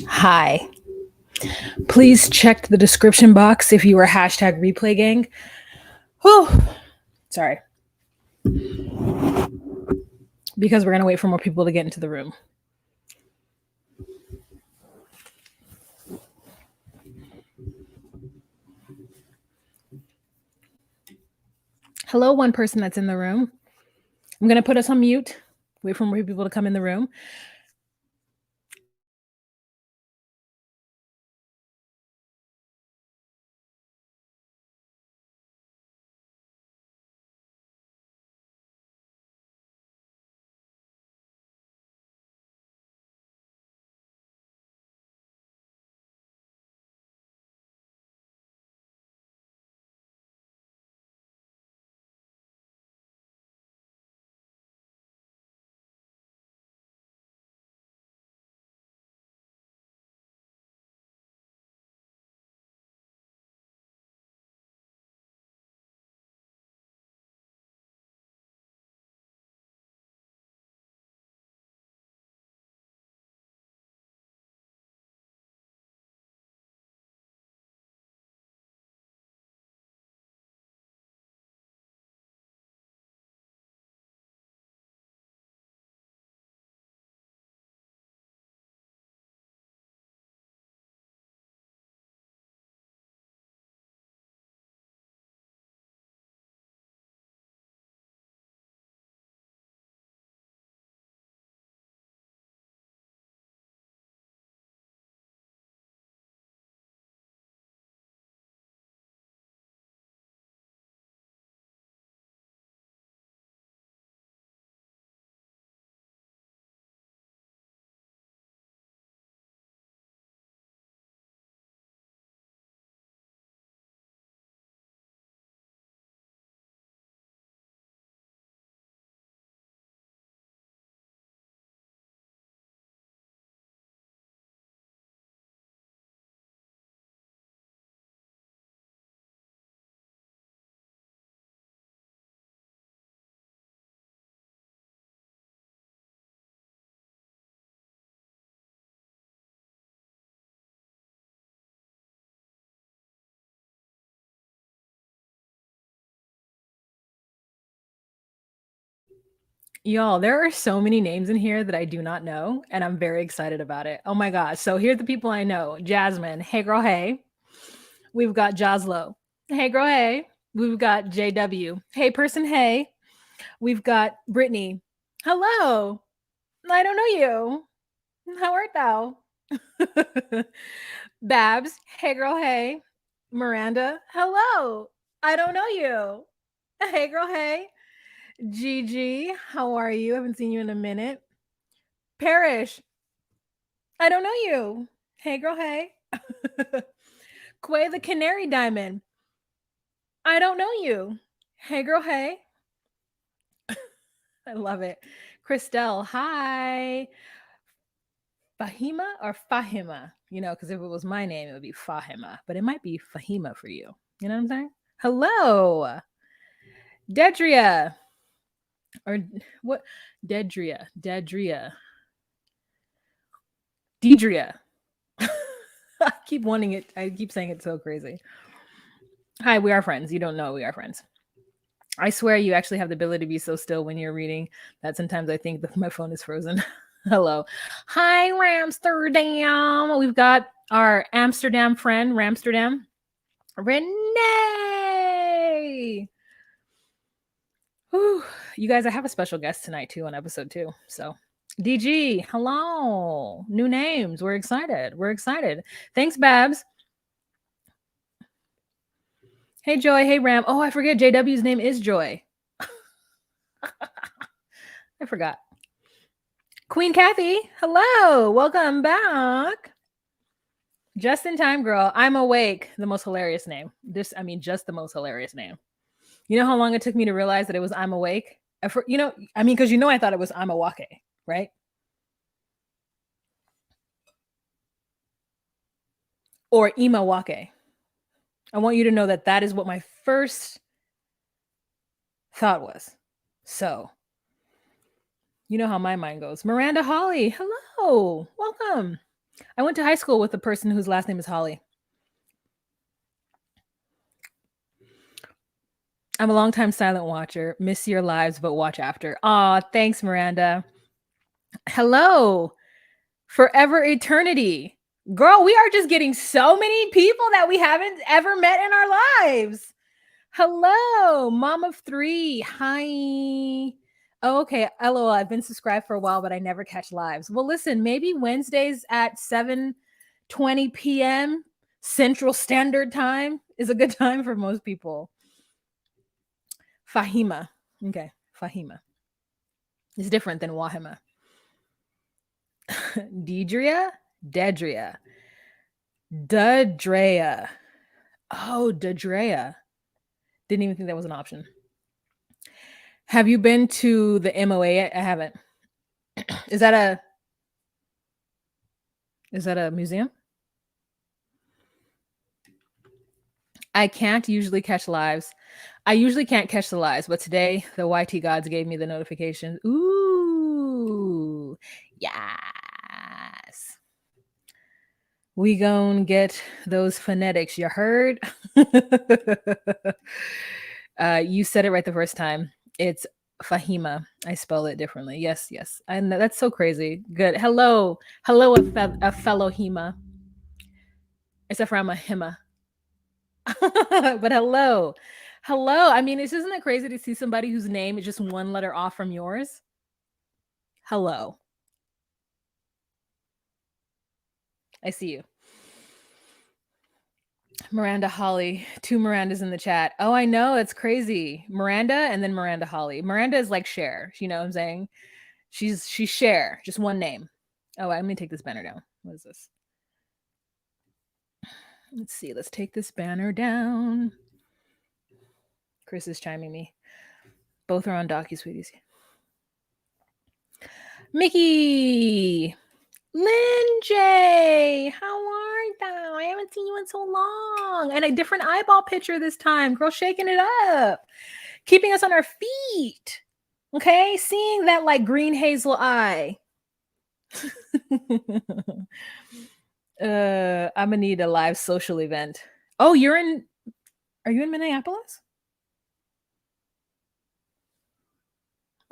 Hi. Please check the description box if you are hashtag replay gang. Whew. Sorry. Because we're going to wait for more people to get into the room. Hello, one person that's in the room. I'm going to put us on mute. Wait for more people to come in the room. Y'all, there are so many names in here that I do not know, and I'm very excited about it. Oh my gosh. So here are the people I know. Jasmine. Hey, girl, hey. We've got Joslo. Hey, girl, hey. We've got JW. Hey, person, hey. We've got Brittany. Hello. I don't know you. How art thou? Babs. Hey, girl, hey. Miranda. Hello. I don't know you. Hey, girl, hey. Gigi. How are you? Haven't seen you in a minute. Parrish. I don't know you. Hey, girl, hey. Quay the Canary Diamond. I don't know you. Hey, girl, hey. I love it. Christelle, hi. Fahima or Fahima? You know, because if it was my name, it would be Fahima, but it might be Fahima for you. You know what I'm saying? Hello. Dedria. Or what? Dedria. Deidria. I keep wanting it. I keep saying it so crazy. Hi, we are friends. You don't know we are friends. I swear you actually have the ability to be so still when you're reading that sometimes I think that my phone is frozen. Hello. Hi, Ramsterdam. We've got our Amsterdam friend, Ramsterdam. Renee. Whew. You guys, I have a special guest tonight too on episode 2. So DG, hello. New names. We're excited. We're excited. Thanks, Babs. Hey, Joy. Hey, Ram. Oh, I forget JW's name is Joy. I forgot. Queen Kathy, hello. Welcome back. Just in time, girl. I'm awake. The most hilarious name. Just the most hilarious name. You know how long it took me to realize that it was I'm awake? Because I thought it was I'm awake, right? Or Imawake. I want you to know that that is what my first thought was. So You know how my mind goes. Miranda Holly, hello, welcome. I went to high school with a person whose last name is Holly. I'm a longtime silent watcher. Miss your lives, but watch after. Aw, thanks, Miranda. Hello, forever eternity. Girl, we are just getting so many people that we haven't ever met in our lives. Hello, mom of three. Hi. Oh, okay. LOL. I've been subscribed for a while, but I never catch lives. Well, listen, maybe Wednesdays at 7:20 p.m. Central Standard Time is a good time for most people. Fahima. Okay. Fahima. It's different than Wahima. Deidria? Dedria. Dudrea. Oh, Dudrea. Didn't even think that was an option. Have you been to the MOA yet? I haven't. Is that a museum? I can't usually catch lives. I usually can't catch the lives, but today the YT gods gave me the notification. Ooh, yes. We gon' get those phonetics. You heard? You said it right the first time. It's Fahima. I spell it differently. Yes, yes. I know that's so crazy. Good. Hello, hello, a fellow Hema. Except for I'm a Hema. But hello. Hello. I mean, isn't it crazy to see somebody whose name is just one letter off from yours? Hello. I see you. Miranda Holly. Two Mirandas in the chat. Oh, I know. It's crazy. Miranda and then Miranda Holly. Miranda is like Cher. You know what I'm saying? She's Cher. Just one name. Oh, I'm gonna take this banner down. What is this? Let's see. Let's take this banner down. Chris is chiming me. Both are on Docu Sweeties. Mickey. Lynn J, how are you? I haven't seen you in so long. And a different eyeball picture this time. Girl, shaking it up. Keeping us on our feet. Okay? Seeing that like green hazel eye. I'm gonna need a live social event. Oh, are you in Minneapolis?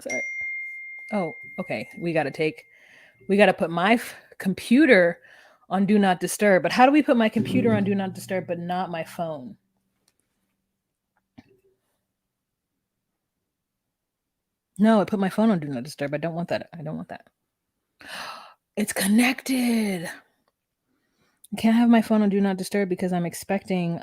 Sorry. Oh, okay. We gotta put my computer on do not disturb. But how do we put my computer on do not disturb but not my phone? No, I put my phone on do not disturb. I don't want that. It's connected. I can't have my phone on do not disturb because I'm expecting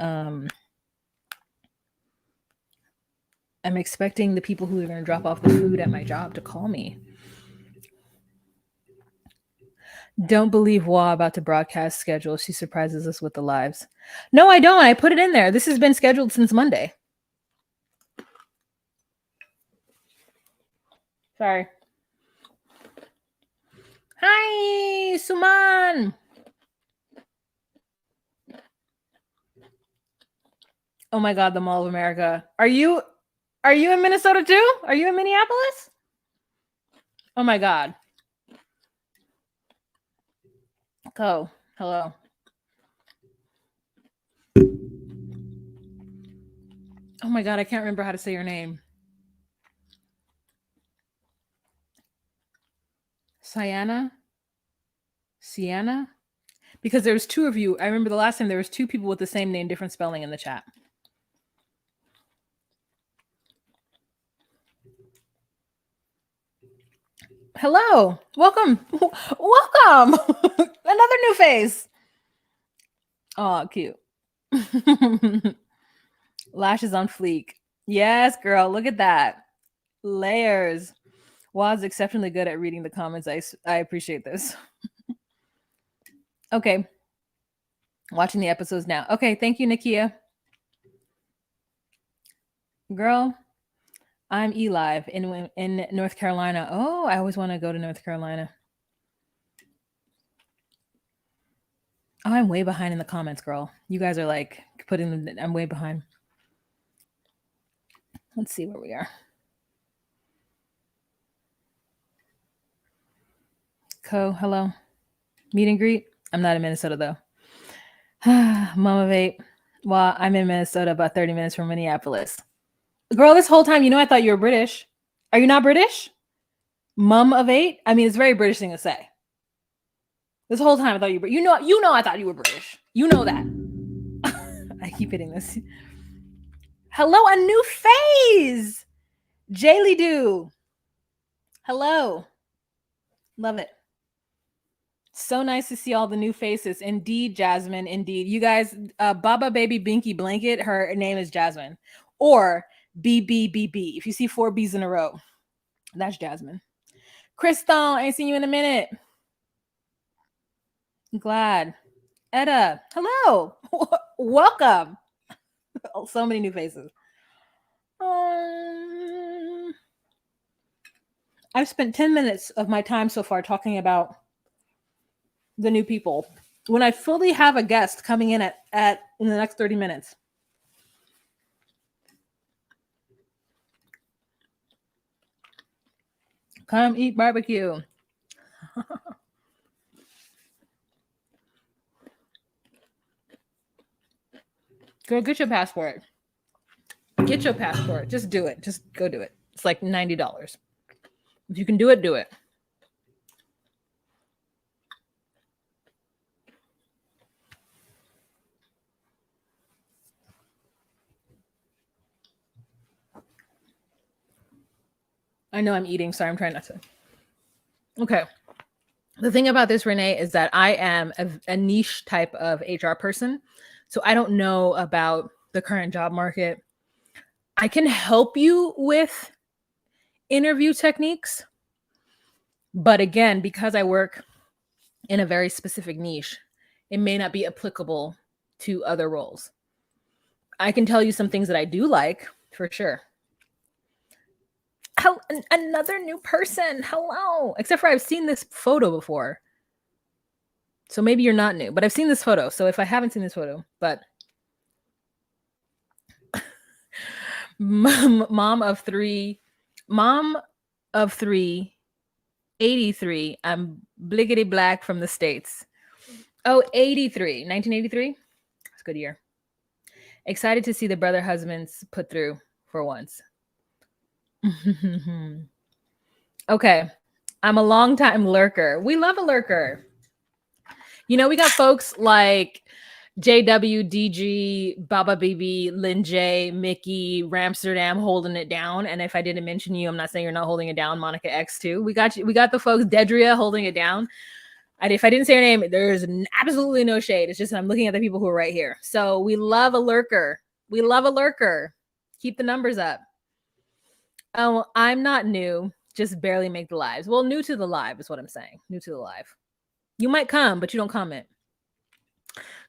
the people who are going to drop off the food at my job to call me. Don't believe Wah about to broadcast schedule. She surprises us with the lives. No, I don't. I put it in there. This has been scheduled since Monday. Sorry. Hi, Suman. Oh my God, the Mall of America. Are you in Minnesota too? Are you in Minneapolis? Oh my God. Oh, hello. Oh my God, I can't remember how to say your name. Sienna? Because there's two of you. I remember the last time there was two people with the same name, different spelling in the chat. Hello. Welcome. Welcome. Another new face. Oh, cute. Lashes on fleek. Yes, girl. Look at that. Layers. Was exceptionally good at reading the comments. I appreciate this. Okay. Watching the episodes now. Okay. Thank you, Nakia. Girl, I'm eLive in North Carolina. Oh, I always want to go to North Carolina. Oh, I'm way behind in the comments, girl. You guys are like putting them. I'm way behind. Let's see where we are. Hello. Meet and greet. I'm not in Minnesota though. Mama vape. Well, I'm in Minnesota, about 30 minutes from Minneapolis. Girl, this whole time, I thought you were British. Are you not British? Mum of eight? I mean, it's a very British thing to say. This whole time I thought you were, I thought you were British. You know that. I keep hitting this. Hello, a new phase. Jaylee Do. Hello. Love it. So nice to see all the new faces. Indeed, Jasmine. Indeed. You guys, Baba Baby Binky Blanket, her name is Jasmine. Or BBBB. If you see 4 B's in a row, that's Jasmine. Crystal, I ain't seen you in a minute. I'm glad. Etta, hello. Welcome. So many new faces. I've spent 10 minutes of my time so far talking about the new people. When I fully have a guest coming in in the next 30 minutes. Come eat barbecue. Girl, get your passport. Get your passport. Just do it. Just go do it. It's like $90. If you can do it, do it. I know I'm eating, sorry, I'm trying not to. Okay. The thing about this, Renee, is that I am a niche type of HR person. So I don't know about the current job market. I can help you with interview techniques. But again, because I work in a very specific niche, it may not be applicable to other roles. I can tell you some things that I do like for sure. Another new person. Hello. Except for I've seen this photo before. So maybe you're not new, but I've seen this photo. So if I haven't seen this photo, but mom of three, 83. I'm bliggity black from the States. Oh, 83, 1983. It's a good year. Excited to see the brother husbands put through for once. Okay. I'm a long time lurker. We love a lurker. We got folks like JW, DG, Baba BB, Lin J, Mickey, Ramsterdam holding it down. And if I didn't mention you, I'm not saying you're not holding it down. Monica X too. We got you. We got the folks, Dedria holding it down. And if I didn't say your name, there's absolutely no shade. It's just I'm looking at the people who are right here. So we love a lurker. We love a lurker. Keep the numbers up. Oh, I'm not new. Just barely make the lives. Well, new to the live is what I'm saying. New to the live. You might come, but you don't comment.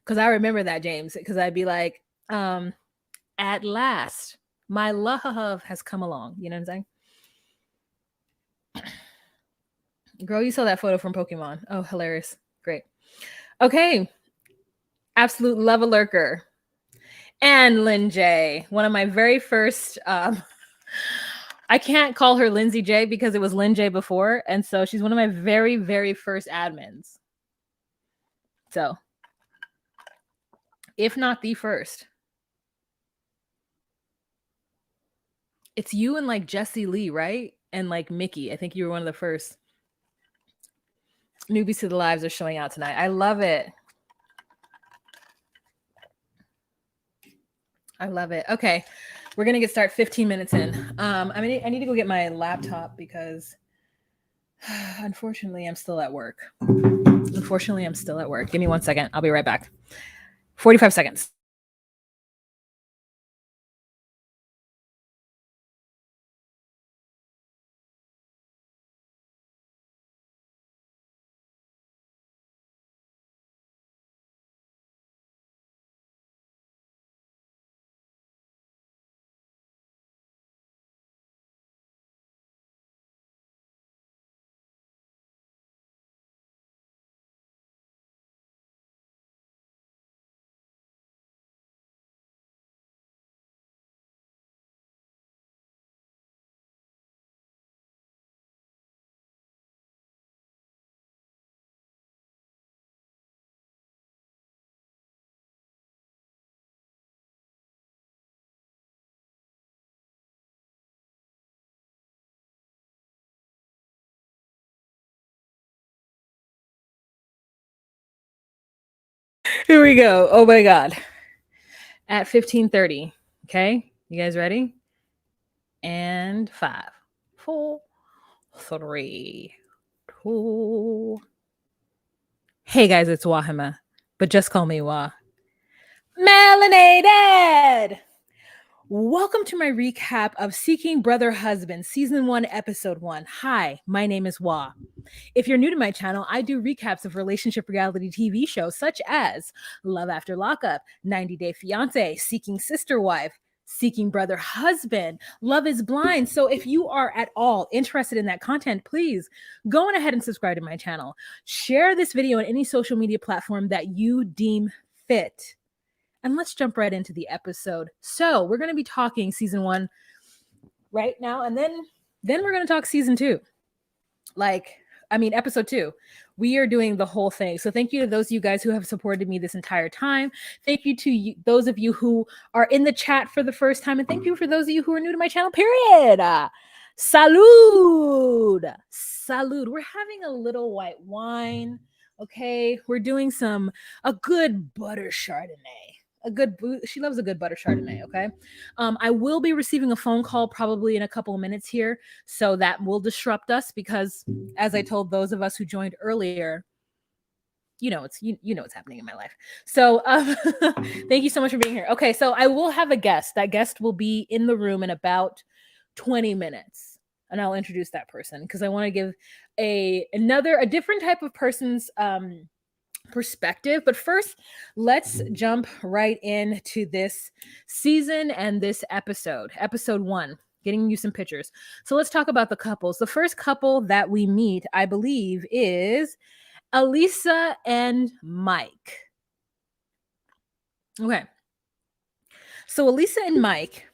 Because I remember that, James. Because I'd be like, at last, my love has come along. You know what I'm saying? Girl, you saw that photo from Pokemon. Oh, hilarious. Great. Okay. Absolute love a lurker. And Lynn J, one of my very first I can't call her Lindsay J because it was Lynn J before. And so she's one of my very, very first admins. So, if not the first. It's you and like Jesse Lee, right? And like Mickey. I think you were one of the first. Newbies to the lives are showing out tonight. I love it. I love it. Okay. We're going to get started 15 minutes in. I need to go get my laptop because unfortunately I'm still at work. Give me 1 second. I'll be right back. 45 seconds. Here we go. Oh my God. At 15:30. Okay. You guys ready? And 5, 4, 3, 2. Hey guys, it's Wahima, but just call me Wah. Melanated! Welcome to my recap of Seeking Brother Husband, Season 1, Episode 1. Hi, my name is Wah. If you're new to my channel, I do recaps of relationship reality TV shows such as Love After Lockup, 90 Day Fiancé, Seeking Sister Wife, Seeking Brother Husband, Love is Blind. So if you are at all interested in that content, please go on ahead and subscribe to my channel. Share this video on any social media platform that you deem fit. And let's jump right into the episode. So we're going to be talking season 1 right now, and then we're going to talk season 2. Episode 2. We are doing the whole thing. So thank you to those of you guys who have supported me this entire time. Thank you to those of you who are in the chat for the first time. And thank you for those of you who are new to my channel, period. Salud. Salud. We're having a little white wine. Okay. We're doing a good butter Chardonnay. She loves a good butter Chardonnay. Okay. I will be receiving a phone call probably in a couple of minutes here. So that will disrupt us because, as I told those of us who joined earlier, you know what's happening in my life. So thank you so much for being here. Okay, so I will have a guest. That guest will be in the room in about 20 minutes, and I'll introduce that person because I want to give a different type of person's perspective. But first, let's jump right into this season and this episode 1, getting you some pictures. So let's talk about the couples. The first couple that we meet, I believe, is Elisa and Mike. Okay. So Elisa and Mike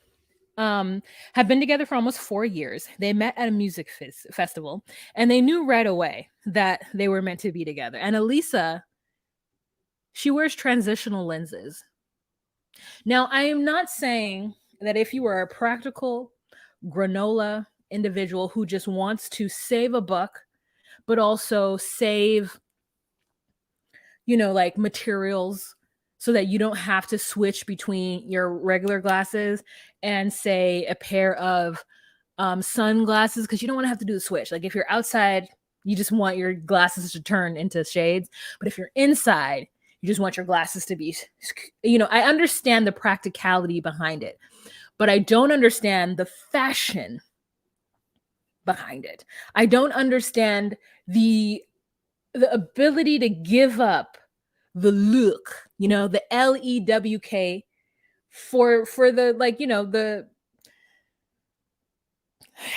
have been together for almost 4 years. They met at a music festival, and they knew right away that they were meant to be together. And Elisa, she wears transitional lenses. Now, I am not saying that if you are a practical granola individual who just wants to save a buck, but also save, like materials so that you don't have to switch between your regular glasses and say a pair of sunglasses, because you don't want to have to do the switch. Like if you're outside, you just want your glasses to turn into shades. But if you're inside, you just want your glasses to be, I understand the practicality behind it, but I don't understand the fashion behind it. I don't understand the ability to give up the look, the LEWK for the the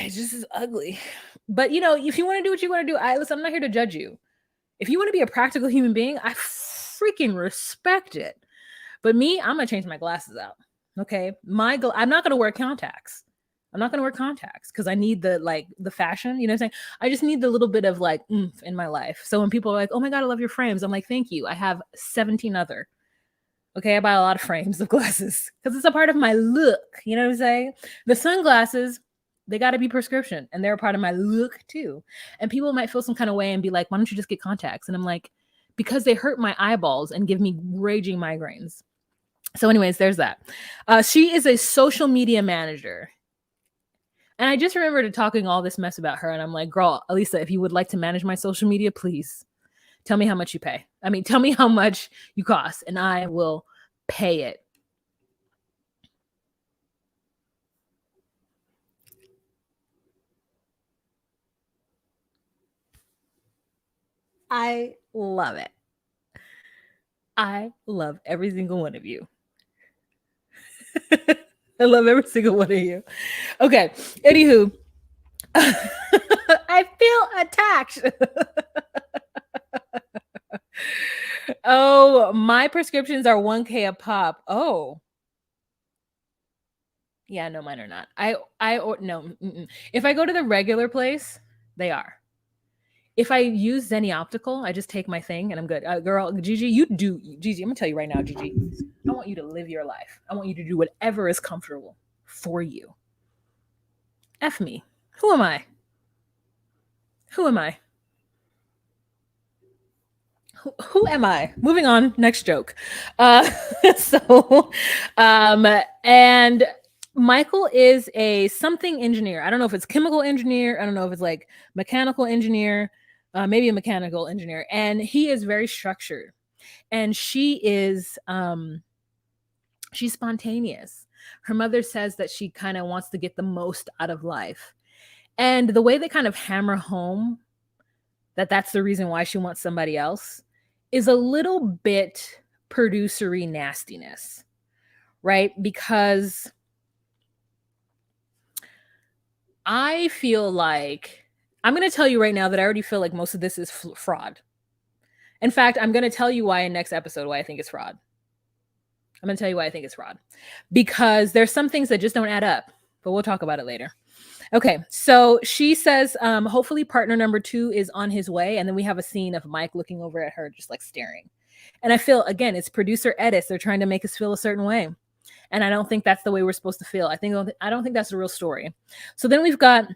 it just is ugly. But if you want to do what you want to do, listen, I'm not here to judge you. If you want to be a practical human being, I freaking respect it. But me, I'm gonna change my glasses out. Okay, I'm not gonna wear contacts. I'm not gonna wear contacts because I need the fashion. You know what I'm saying? I just need the little bit of oomph in my life. So when people are like, "Oh my God, I love your frames," I'm like, "Thank you. I have 17 other." Okay, I buy a lot of frames of glasses because it's a part of my look. You know what I'm saying? The sunglasses, they got to be prescription, and they're a part of my look too. And people might feel some kind of way and be like, "Why don't you just get contacts?" And I'm like, because they hurt my eyeballs and give me raging migraines. So anyways, there's that. She is a social media manager. And I just remembered talking all this mess about her. And I'm like, girl, Elisa, if you would like to manage my social media, please tell me how much you pay. Tell me how much you cost and I will pay it. I love it. I love every single one of you. I love every single one of you. Okay. Anywho, I feel attacked. Oh, my prescriptions are $1K a pop. Oh. Yeah, no, mine are not. No. If I go to the regular place, they are. If I use Zenny Optical, I just take my thing and I'm good. Girl, Gigi, Gigi, I'm gonna tell you right now, Gigi, I want you to live your life. I want you to do whatever is comfortable for you. F me. Who am I? Who am I? Who am I? Moving on. Next joke. Uh, so, and Michael is a something engineer. I don't know if it's chemical engineer. I don't know if it's like mechanical engineer, maybe a mechanical engineer. And he is very structured. And she's spontaneous. Her mother says that she kind of wants to get the most out of life. And the way they kind of hammer home that that's the reason why she wants somebody else is a little bit producery nastiness, right? Because I feel like I'm going to tell you right now that I already feel like most of this is fraud. In fact, I'm going to tell you why in next episode why I think it's fraud. I'm going to tell you why I think it's fraud. Because there's some things that just don't add up, but we'll talk about it later. Okay, so she says, hopefully partner number 2 is on his way. And then we have a scene of Mike looking over at her, just like staring. And I feel, again, it's producer edits. They're trying to make us feel a certain way. And I don't think that's the way we're supposed to feel. I don't think that's the real story. So then we've got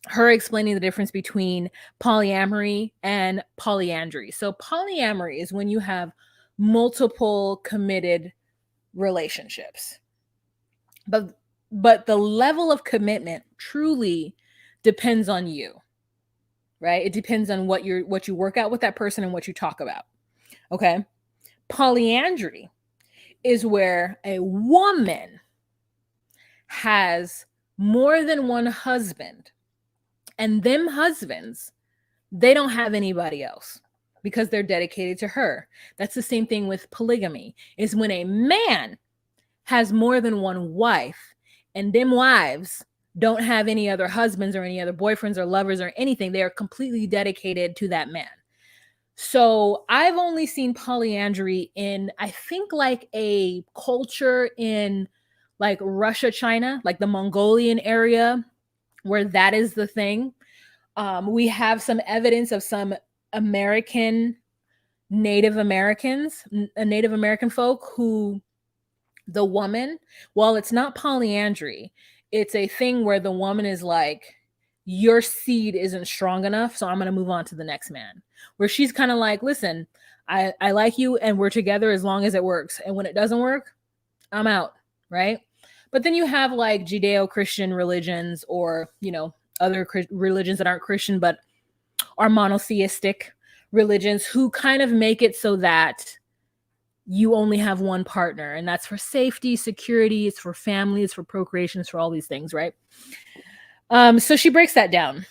her explaining the difference between polyamory and polyandry. So polyamory is when you have multiple committed relationships. But the level of commitment truly depends on you, right? It depends on what you work out with that person and what you talk about. Okay. Polyandry is where a woman has more than one husband, and them husbands, they don't have anybody else because they're dedicated to her. That's the same thing with polygamy, is when a man has more than one wife and them wives don't have any other husbands or any other boyfriends or lovers or anything. They are completely dedicated to that man. So I've only seen polyandry in, I think, like a culture in like Russia, China, like the Mongolian area, where that is the thing. We have some evidence of some Native American folk who the woman, while it's not polyandry, it's a thing where the woman is like, your seed isn't strong enough, so I'm going to move on to the next man. Where she's kind of like, listen, I like you and we're together as long as it works. And when it doesn't work, I'm out, right? But then you have like Judeo-Christian religions, or, other religions that aren't Christian but are monotheistic religions, who kind of make it so that you only have one partner, and that's for safety, security, it's for family, it's for procreation, it's for all these things, right? So she breaks that down.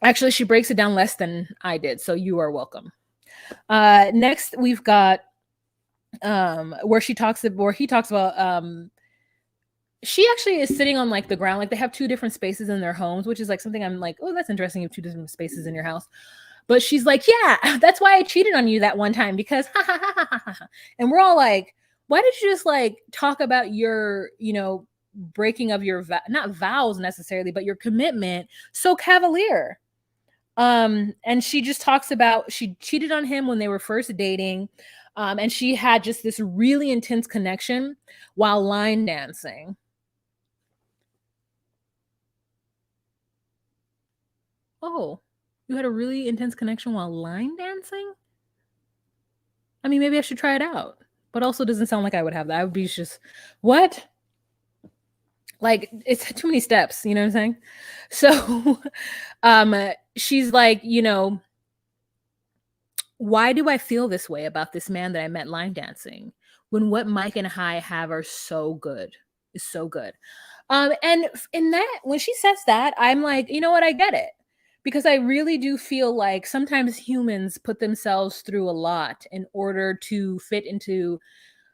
Actually, she breaks it down less than I did, so you are welcome. Next, we've got where he talks about she actually is sitting on like the ground. Like they have 2 different spaces in their homes, which is like something I'm like, oh, that's interesting. You have 2 different spaces in your house. But she's like, yeah, that's why I cheated on you that one time, because and we're all like, why did you just like talk about your, breaking of your not vows necessarily, but your commitment so cavalier? And she just talks about she cheated on him when they were first dating. And she had just this really intense connection while line dancing. Oh, you had a really intense connection while line dancing? I mean, maybe I should try it out. But also doesn't sound like I would have that. I would be just, what? Like, it's too many steps, you know what I'm saying? So she's like, why do I feel this way about this man that I met line dancing when what Mike and I have are so good? Is so good. And in that, when she says that, I'm like, you know what? I get it. Because I really do feel like sometimes humans put themselves through a lot in order to fit into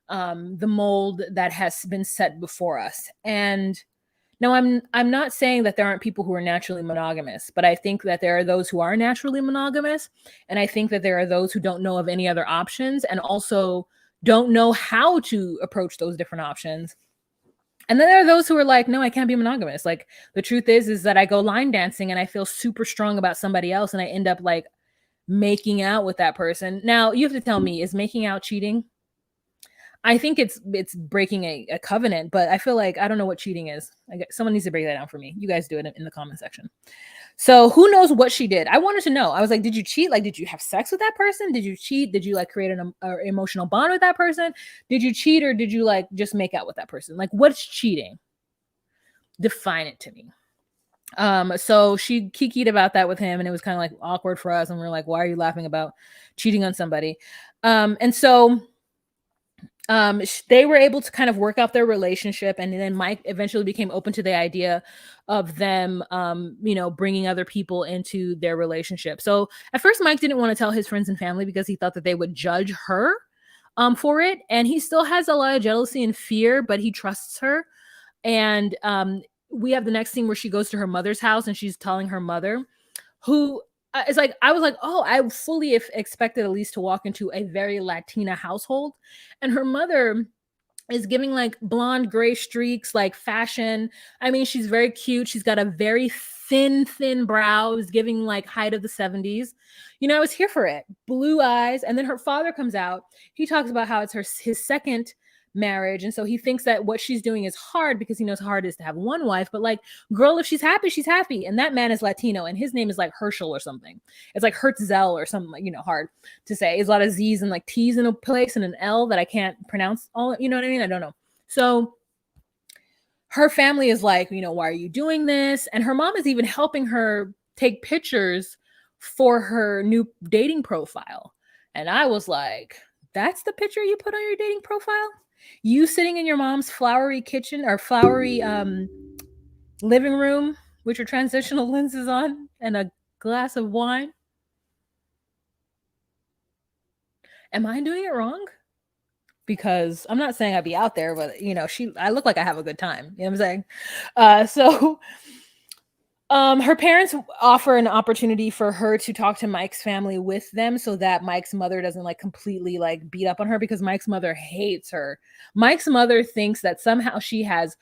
the mold that has been set before us. And no, I'm not saying that there aren't people who are naturally monogamous, but I think that there are those who are naturally monogamous, and I think that there are those who don't know of any other options, and also don't know how to approach those different options. And then there are those who are like, no, I can't be monogamous. Like, the truth is that I go line dancing and I feel super strong about somebody else, and I end up like making out with that person. Now, you have to tell me, is making out cheating? I think it's breaking a covenant, but I feel like I don't know what cheating is. Someone needs to break that down for me. You guys do it in the comment section. So who knows what she did? I wanted to know. I was like, did you cheat? Like, did you have sex with that person? Did you cheat? Did you like create an emotional bond with that person? Did you cheat, or did you like just make out with that person? Like, what's cheating? Define it to me. So she kikied about that with him, and it was kind of like awkward for us. And we are like, why are you laughing about cheating on somebody? And so they were able to kind of work out their relationship, and then Mike eventually became open to the idea of them bringing other people into their relationship. So at first Mike didn't want to tell his friends and family because he thought that they would judge her for it, and he still has a lot of jealousy and fear, but he trusts her. And we have the next scene where she goes to her mother's house, and she's telling her mother, who it's like, I was like, oh, I fully expected Elise to walk into a very Latina household, and her mother is giving like blonde gray streaks, like fashion. I mean, she's very cute. She's got a very thin brows, giving like height of the 70s. I was here for it. Blue eyes. And then her father comes out. He talks about how it's his second marriage, and so he thinks that what she's doing is hard because he knows how hard it is to have one wife. But like, girl, if she's happy, she's happy. And that man is Latino, and his name is like Herschel or something. It's like Hertzel or something, like, hard to say. It's a lot of Z's and like T's in a place and an L that I can't pronounce all, you know what I mean? I don't know. So her family is like, why are you doing this? And her mom is even helping her take pictures for her new dating profile. And I was like, that's the picture you put on your dating profile? You sitting in your mom's flowery kitchen or flowery living room with your transitional lenses on and a glass of wine? Am I doing it wrong? Because I'm not saying I'd be out there, but I look like I have a good time. You know what I'm saying? So her parents offer an opportunity for her to talk to Mike's family with them, so that Mike's mother doesn't like completely like beat up on her, because Mike's mother hates her. Mike's mother thinks that somehow she has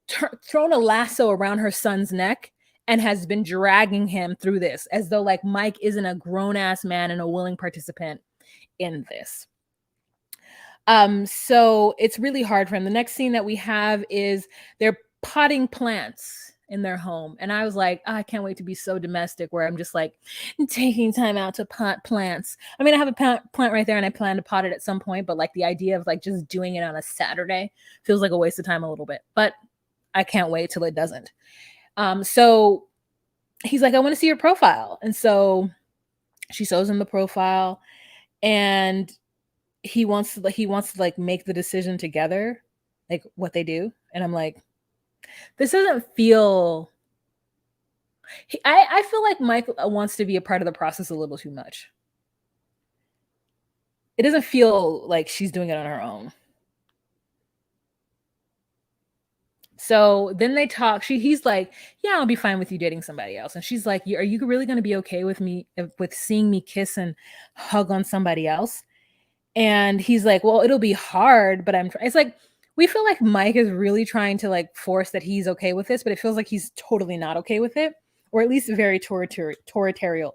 thrown a lasso around her son's neck and has been dragging him through this, as though like Mike isn't a grown-ass man and a willing participant in this. So it's really hard for him. The next scene that we have is they're potting plants in their home. And I was like, I can't wait to be so domestic, where I'm just like taking time out to pot plants. I mean, I have a plant right there, and I plan to pot it at some point, but like the idea of like just doing it on a Saturday feels like a waste of time a little bit, but I can't wait till it doesn't. So he's like, I want to see your profile. And so she shows him the profile, and he wants to like make the decision together, like what they do. And I'm like, this doesn't feel, I feel like Mike wants to be a part of the process a little too much. It doesn't feel like she's doing it on her own. So then they talk. He's like, yeah, I'll be fine with you dating somebody else. And she's like, are you really going to be okay with me, with seeing me kiss and hug on somebody else? And he's like, well, it'll be hard, but it's like, we feel like Mike is really trying to like force that he's okay with this, but it feels like he's totally not okay with it, or at least very territorial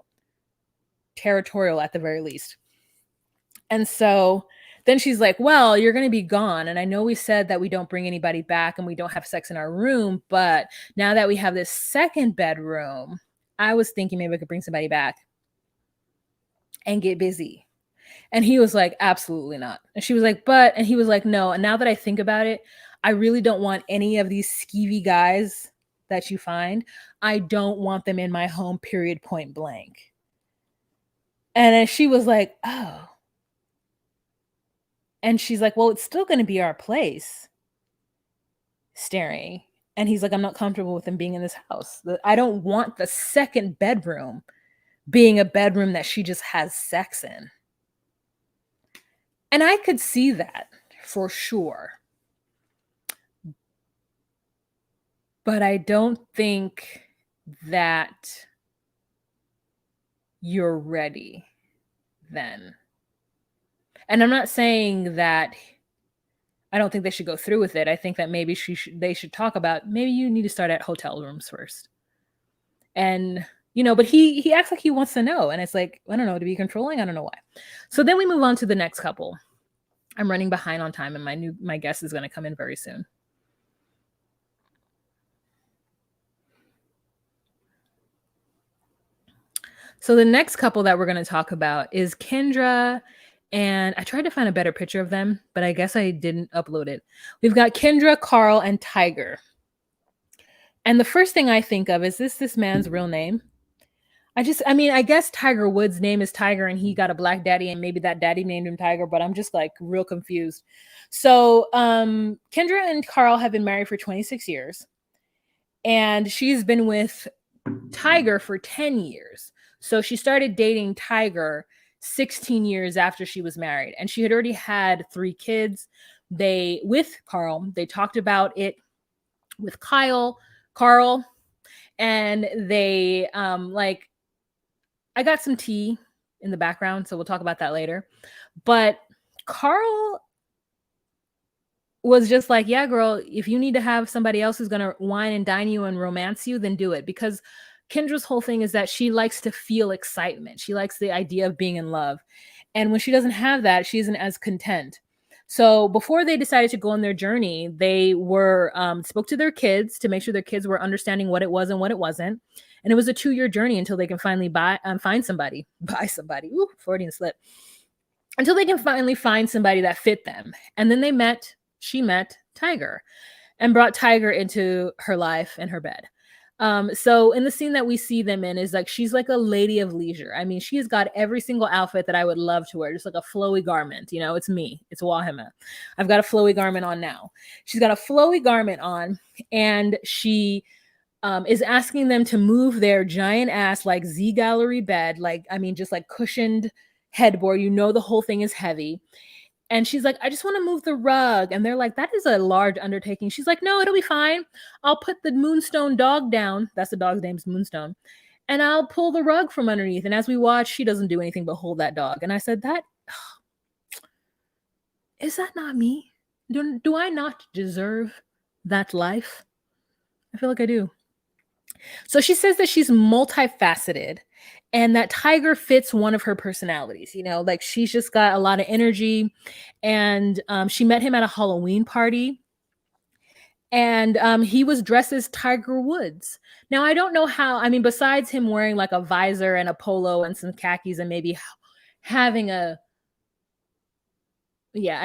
at the very least. And so then she's like, well, you're going to be gone. And I know we said that we don't bring anybody back and we don't have sex in our room, but now that we have this second bedroom, I was thinking maybe I could bring somebody back and get busy. And he was like, absolutely not. And she was like, and he was like, no. And now that I think about it, I really don't want any of these skeevy guys that you find. I don't want them in my home, period, point blank. And then she was like, oh. And she's like, well, it's still going to be our place. Staring. And he's like, I'm not comfortable with them being in this house. I don't want the second bedroom being a bedroom that she just has sex in. And I could see that for sure. But I don't think that you're ready then. And I'm not saying that I don't think they should go through with it. I think that maybe they should talk about, maybe you need to start at hotel rooms first. And, but he acts like he wants to know. And it's like, I don't know, to be controlling, I don't know why. So then we move on to the next couple. I'm running behind on time, and my guest is going to come in very soon. So the next couple that we're going to talk about is Kendra, and I tried to find a better picture of them, but I guess I didn't upload it. We've got Kendra, Carl, and Tiger. And the first thing I think of is this man's real name? I guess Tiger Woods' name is Tiger and he got a black daddy and maybe that daddy named him Tiger, but I'm just like real confused. So Kendra and Carl have been married for 26 years and she's been with Tiger for 10 years. So she started dating Tiger 16 years after she was married and she had already had 3 kids. With Carl, they talked about it with Carl, and they I got some tea in the background, so we'll talk about that later. But Carl was just like, yeah, girl, if you need to have somebody else who's going to wine and dine you and romance you, then do it. Because Kendra's whole thing is that she likes to feel excitement. She likes the idea of being in love. And when she doesn't have that, she isn't as content. So before they decided to go on their journey, they were spoke to their kids to make sure their kids were understanding what it was and what it wasn't. And it was a 2-year journey until they can finally buy somebody. Ooh, Freudian slip. Until they can finally find somebody that fit them. And then she met Tiger and brought Tiger into her life and her bed. So in the scene that we see them in is like, she's like a lady of leisure. I mean, she's got every single outfit that I would love to wear, just like a flowy garment. You know, it's me. It's Wahima. I've got a flowy garment on now. She's got a flowy garment on and she is asking them to move their giant ass, like Z gallery bed. Just like cushioned headboard. You know, the whole thing is heavy. And she's like, I just want to move the rug. And they're like, that is a large undertaking. She's like, no, it'll be fine. I'll put the Moonstone dog down. That's the dog's name's Moonstone. And I'll pull the rug from underneath. And as we watch, she doesn't do anything but hold that dog. And I said, is that not me? Do I not deserve that life? I feel like I do. So she says that she's multifaceted and that Tiger fits one of her personalities. You know, like she's just got a lot of energy. And she met him at a Halloween party. And he was dressed as Tiger Woods. Now, I don't know how, besides him wearing like a visor and a polo and some khakis and maybe having I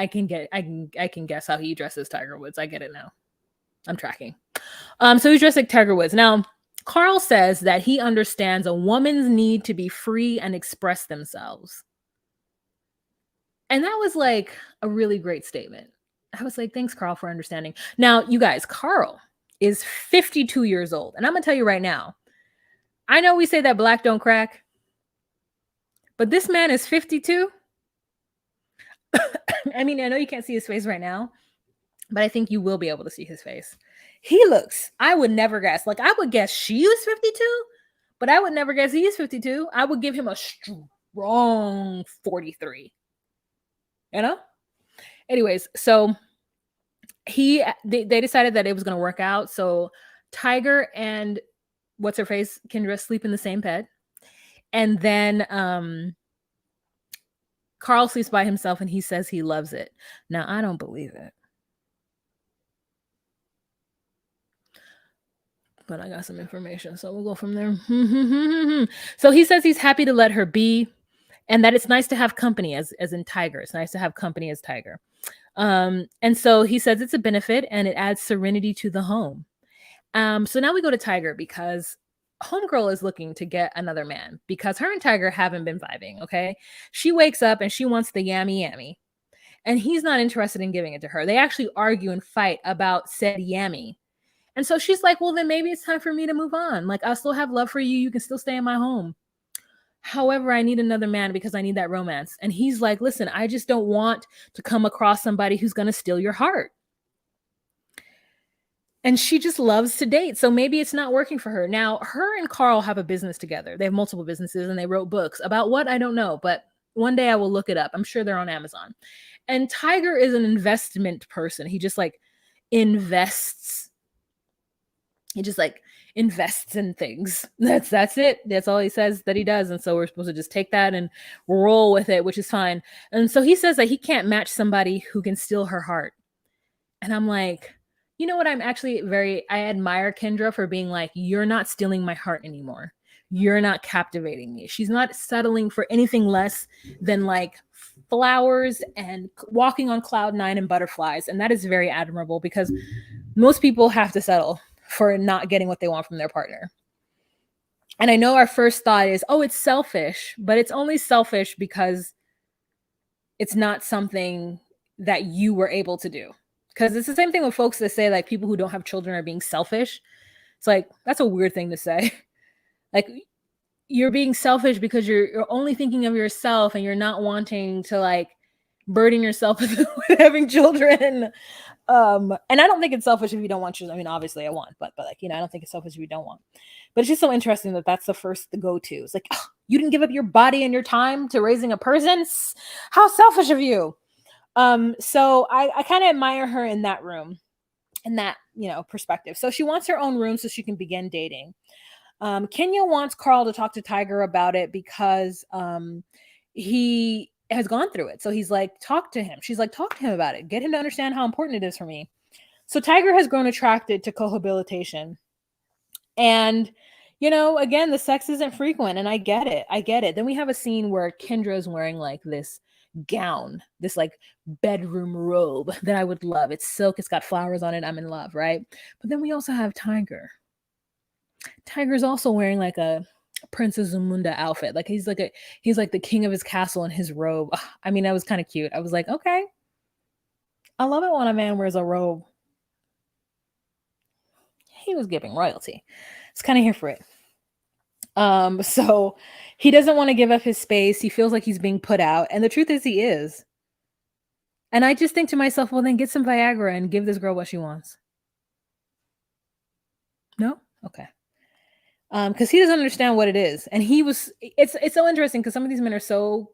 can guess how he dresses Tiger Woods. I get it now. I'm tracking. So he's dressed like Tiger Woods. Now, Carl says that he understands a woman's need to be free and express themselves. And that was like a really great statement. I was like, thanks, Carl, for understanding. Now, you guys, Carl is 52 years old. And I'm going to tell you right now, I know we say that black don't crack, but this man is 52. I know you can't see his face right now, but I think you will be able to see his face. I would never guess. Like, I would guess she was 52, but I would never guess he is 52. I would give him a strong 43. You know? Anyways, so they decided that it was going to work out. So Tiger and what's her face, Kendra, sleep in the same bed. And then Carl sleeps by himself and he says he loves it. Now, I don't believe it. But I got some information, so we'll go from there. So he says he's happy to let her be, and that it's nice to have company, as in Tiger. It's nice to have company as Tiger. And so he says it's a benefit, and it adds serenity to the home. So now we go to Tiger because homegirl is looking to get another man because her and Tiger haven't been vibing. Okay, she wakes up and she wants the yammy, and he's not interested in giving it to her. They actually argue and fight about said yammy. And so she's like, well, then maybe it's time for me to move on. Like, I'll still have love for you. You can still stay in my home. However, I need another man because I need that romance. And he's like, listen, I just don't want to come across somebody who's going to steal your heart. And she just loves to date. So maybe it's not working for her. Now, her and Carl have a business together. They have multiple businesses and they wrote books about what I don't know. But one day I will look it up. I'm sure they're on Amazon. And Tiger is an investment person. He just like invests. He just like invests in things. That's it. That's all he says that he does. And so we're supposed to just take that and roll with it, which is fine. And so he says that he can't match somebody who can steal her heart. And I'm like, you know what? I admire Kendra for being like, you're not stealing my heart anymore. You're not captivating me. She's not settling for anything less than like flowers and walking on cloud nine and butterflies. And that is very admirable because most people have to settle for not getting what they want from their partner. And I know our first thought is, oh, it's selfish, but it's only selfish because it's not something that you were able to do. Because it's the same thing with folks that say like people who don't have children are being selfish. It's like, that's a weird thing to say. Like, you're being selfish because you're only thinking of yourself and you're not wanting to like burden yourself with having children. And I don't think it's selfish if you don't want children. I mean, obviously I want, but like, I don't think it's selfish if you don't want. But it's just so interesting that that's the go-to. It's like, oh, you didn't give up your body and your time to raising a person. How selfish of you. So I kind of admire her in that room, in that, perspective. So she wants her own room so she can begin dating. Kenya wants Carl to talk to Tiger about it because he has gone through it. So he's like, talk to him. She's like, talk to him about it. Get him to understand how important it is for me. So Tiger has grown attracted to cohabilitation. And, again, the sex isn't frequent. And I get it. Then we have a scene where Kendra is wearing like this gown, this like bedroom robe that I would love. It's silk. It's got flowers on it. I'm in love, right? But then we also have Tiger. Tiger's also wearing like a Princess Zamunda outfit. Like he's like the king of his castle in his robe. I mean, that was kind of cute. I was like, okay. I love it when a man wears a robe. He was giving royalty. It's kind of here for it. So he doesn't want to give up his space. He feels like he's being put out. And the truth is he is. And I just think to myself, well, then get some Viagra and give this girl what she wants. No? Okay. Because he doesn't understand what it is. And it's so interesting because some of these men are so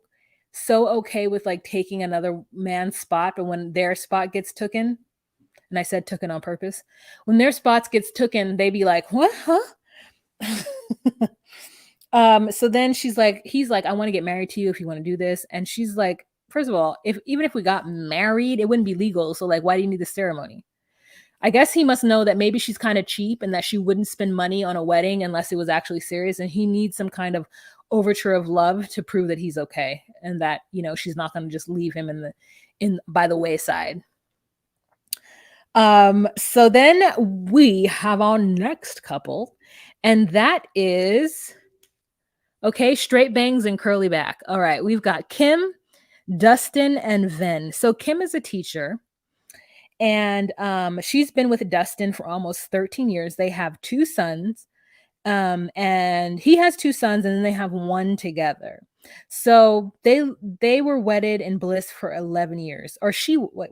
okay with like taking another man's spot, but when their spot gets taken, and I said taken on purpose, when their spots gets taken, they be like, what? Huh? So then he's like, I want to get married to you if you want to do this. And she's like, first of all, even if we got married, it wouldn't be legal. So like, why do you need the ceremony? I guess he must know that maybe she's kind of cheap and that she wouldn't spend money on a wedding unless it was actually serious. And he needs some kind of overture of love to prove that he's okay. And that, she's not going to just leave him by the wayside. So then we have our next couple, and that is, okay, straight bangs and curly back. All right. We've got Kim, Dustin, and Ven. So Kim is a teacher. And she's been with Dustin for almost 13 years. They have 2 sons. And he has 2 sons, and then they have one together. So they were wedded in bliss for 11 years. Or wait.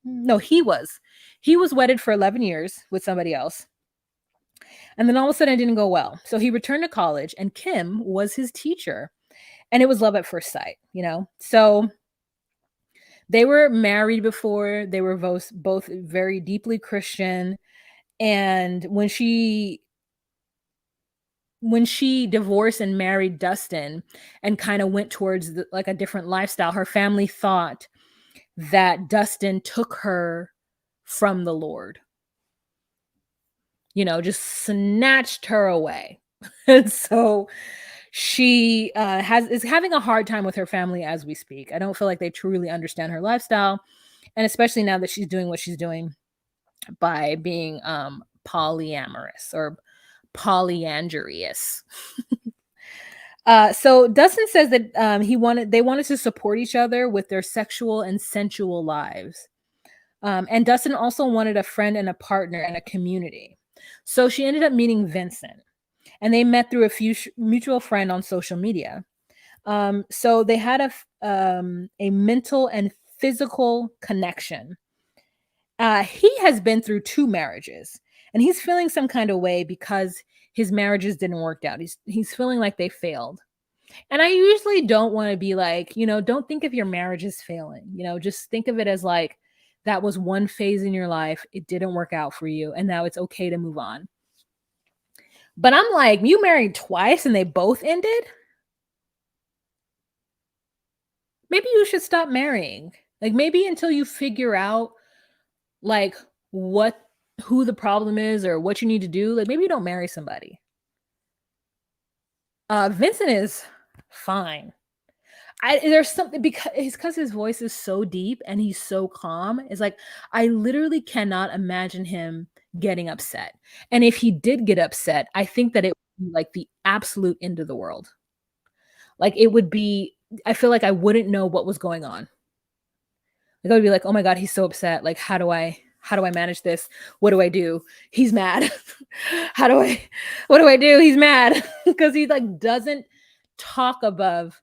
No, he was wedded for 11 years with somebody else. And then all of a sudden it didn't go well. So he returned to college, and Kim was his teacher. And it was love at first sight, So they were married before. They were both very deeply Christian. And when she divorced and married Dustin and kind of went towards like a different lifestyle, her family thought that Dustin took her from the Lord. Just snatched her away. And so she is having a hard time with her family as we speak. I don't feel like they truly understand her lifestyle. And especially now that she's doing what she's doing by being polyamorous or polyandrous. So Dustin says that they wanted to support each other with their sexual and sensual lives. And Dustin also wanted a friend and a partner and a community. So she ended up meeting Vincent. And they met through a mutual friend on social media. So they had a mental and physical connection. He has been through 2 marriages, and he's feeling some kind of way because his marriages didn't work out. He's feeling like they failed. And I usually don't want to be like, don't think of your marriage as failing. Just think of it as like, that was one phase in your life. It didn't work out for you. And now it's okay to move on. But I'm like, you married twice and they both ended? Maybe you should stop marrying. Like maybe until you figure out like what who the problem is or what you need to do, like maybe you don't marry somebody. Vincent is fine. There's something because his voice is so deep and he's so calm. It's like I literally cannot imagine him getting upset. And if he did get upset, I think that it would be like the absolute end of the world. Like it would be I feel like I wouldn't know what was going on. Like I would be like, "Oh my god, he's so upset. Like how do I manage this? What do I do? He's mad. how do I what do I do? He's mad." Because he like doesn't talk above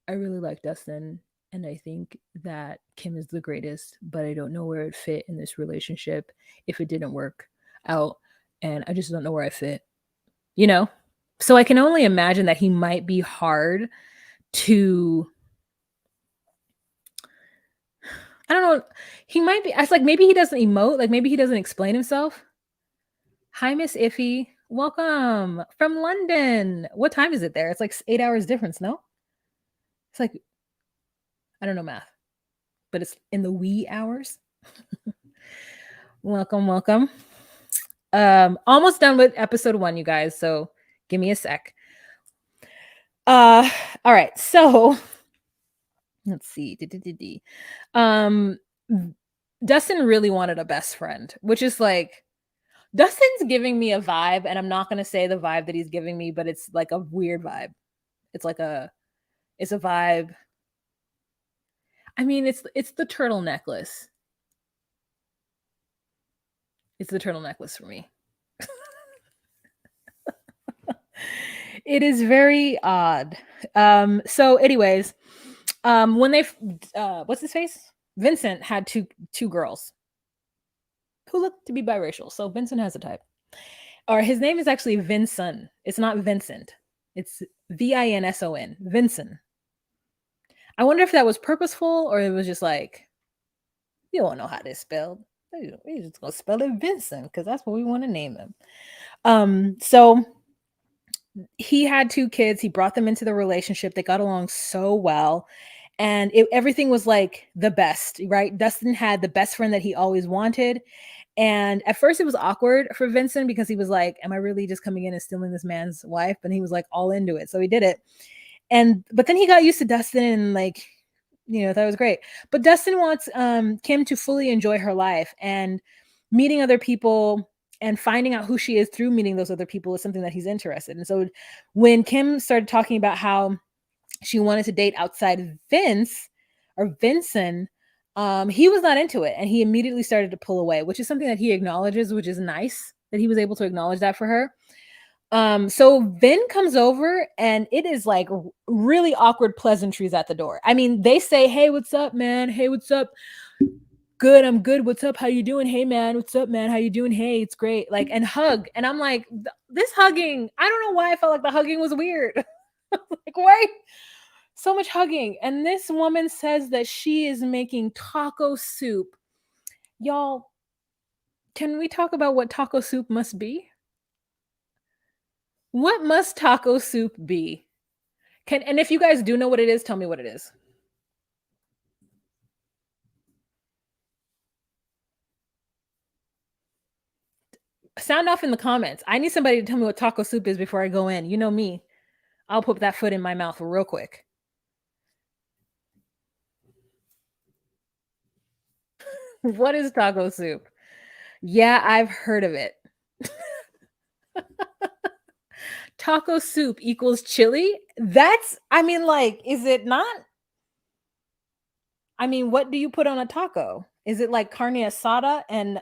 I really like Dustin, and I think that Kim is the greatest, but I don't know where it fit in this relationship if it didn't work out, and I just don't know where I fit, you know? So I can only imagine that he might be hard to I don't know, he might be I was like, maybe he doesn't emote, like, maybe he doesn't explain himself. "Hi, Miss Iffy. Welcome from London." What time is it there? It's like 8 hours difference, no? It's like I don't know math, but it's in the wee hours. Welcome, welcome. Almost done with episode 1, you guys, so give me a sec. Uh, all right, so let's see. Um, Dustin really wanted a best friend, which is like Dustin's giving me a vibe, and I'm not gonna say the vibe that he's giving me, but it's like a weird vibe. It's like it's a vibe. I mean, it's the turtle necklace. It's the turtle necklace for me. It is very odd. So anyways, when what's his face? Vincent had two girls who looked to be biracial. So Vincent has a type. Or his name is actually Vincent. It's not Vincent. It's Vinson. Vincent. I wonder if that was purposeful or it was just like, you don't know how this spelled. We just gonna spell it Vincent because that's what we want to name him. So he had two kids. He brought them into the relationship. They got along so well. And everything was like the best, right? Dustin had the best friend that he always wanted. And at first it was awkward for Vincent because he was like, am I really just coming in and stealing this man's wife? And he was like all into it. So he did it. But then he got used to Dustin and like, thought it was great. But Dustin wants Kim to fully enjoy her life and meeting other people and finding out who she is through meeting those other people is something that he's interested in. So when Kim started talking about how she wanted to date outside Vince or Vincent, he was not into it. And he immediately started to pull away, which is something that he acknowledges, which is nice that he was able to acknowledge that for her. So Vin comes over and it is like really awkward pleasantries at the door. I mean, they say, "Hey, what's up, man? Hey, what's up? Good, I'm good. What's up? How you doing? Hey, man, what's up, man? How you doing? Hey, it's great." Like, and hug. And I'm like, this hugging, I don't know why I felt like the hugging was weird. Like, why so much hugging? And this woman says that she is making taco soup. Y'all, can we talk about what taco soup must be? What must taco soup be? And if you guys do know what it is, tell me what it is. Sound off in the comments. I need somebody to tell me what taco soup is before I go in. You know me. I'll put that foot in my mouth real quick. What is taco soup? Yeah, I've heard of it. Taco soup equals chili? I mean, like, is it not? I mean, what do you put on a taco? Is it like carne asada and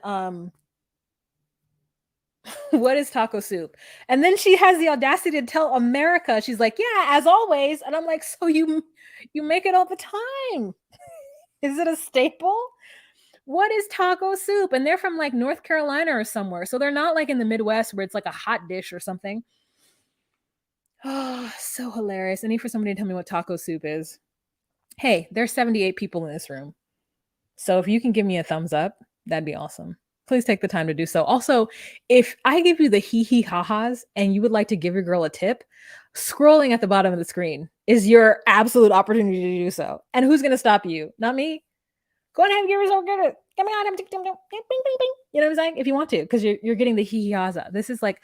what is taco soup? And then she has the audacity to tell America, she's like, yeah, as always. And I'm like, so you make it all the time. Is it a staple? What is taco soup? And they're from like North Carolina or somewhere. So they're not like in the Midwest where it's like a hot dish or something. Oh, so hilarious. I need for somebody to tell me what taco soup is. Hey, there's 78 people in this room. So if you can give me a thumbs up, that'd be awesome. please take the time to do so. Also, if I give you the hee hee ha ha's and you would like to give your girl a tip, scrolling at the bottom of the screen is your absolute opportunity to do so. And who's going to stop you? Not me. Go ahead and give yourself credit. You know what I'm saying? If you want to, because you're getting the hee hee ha's. This is like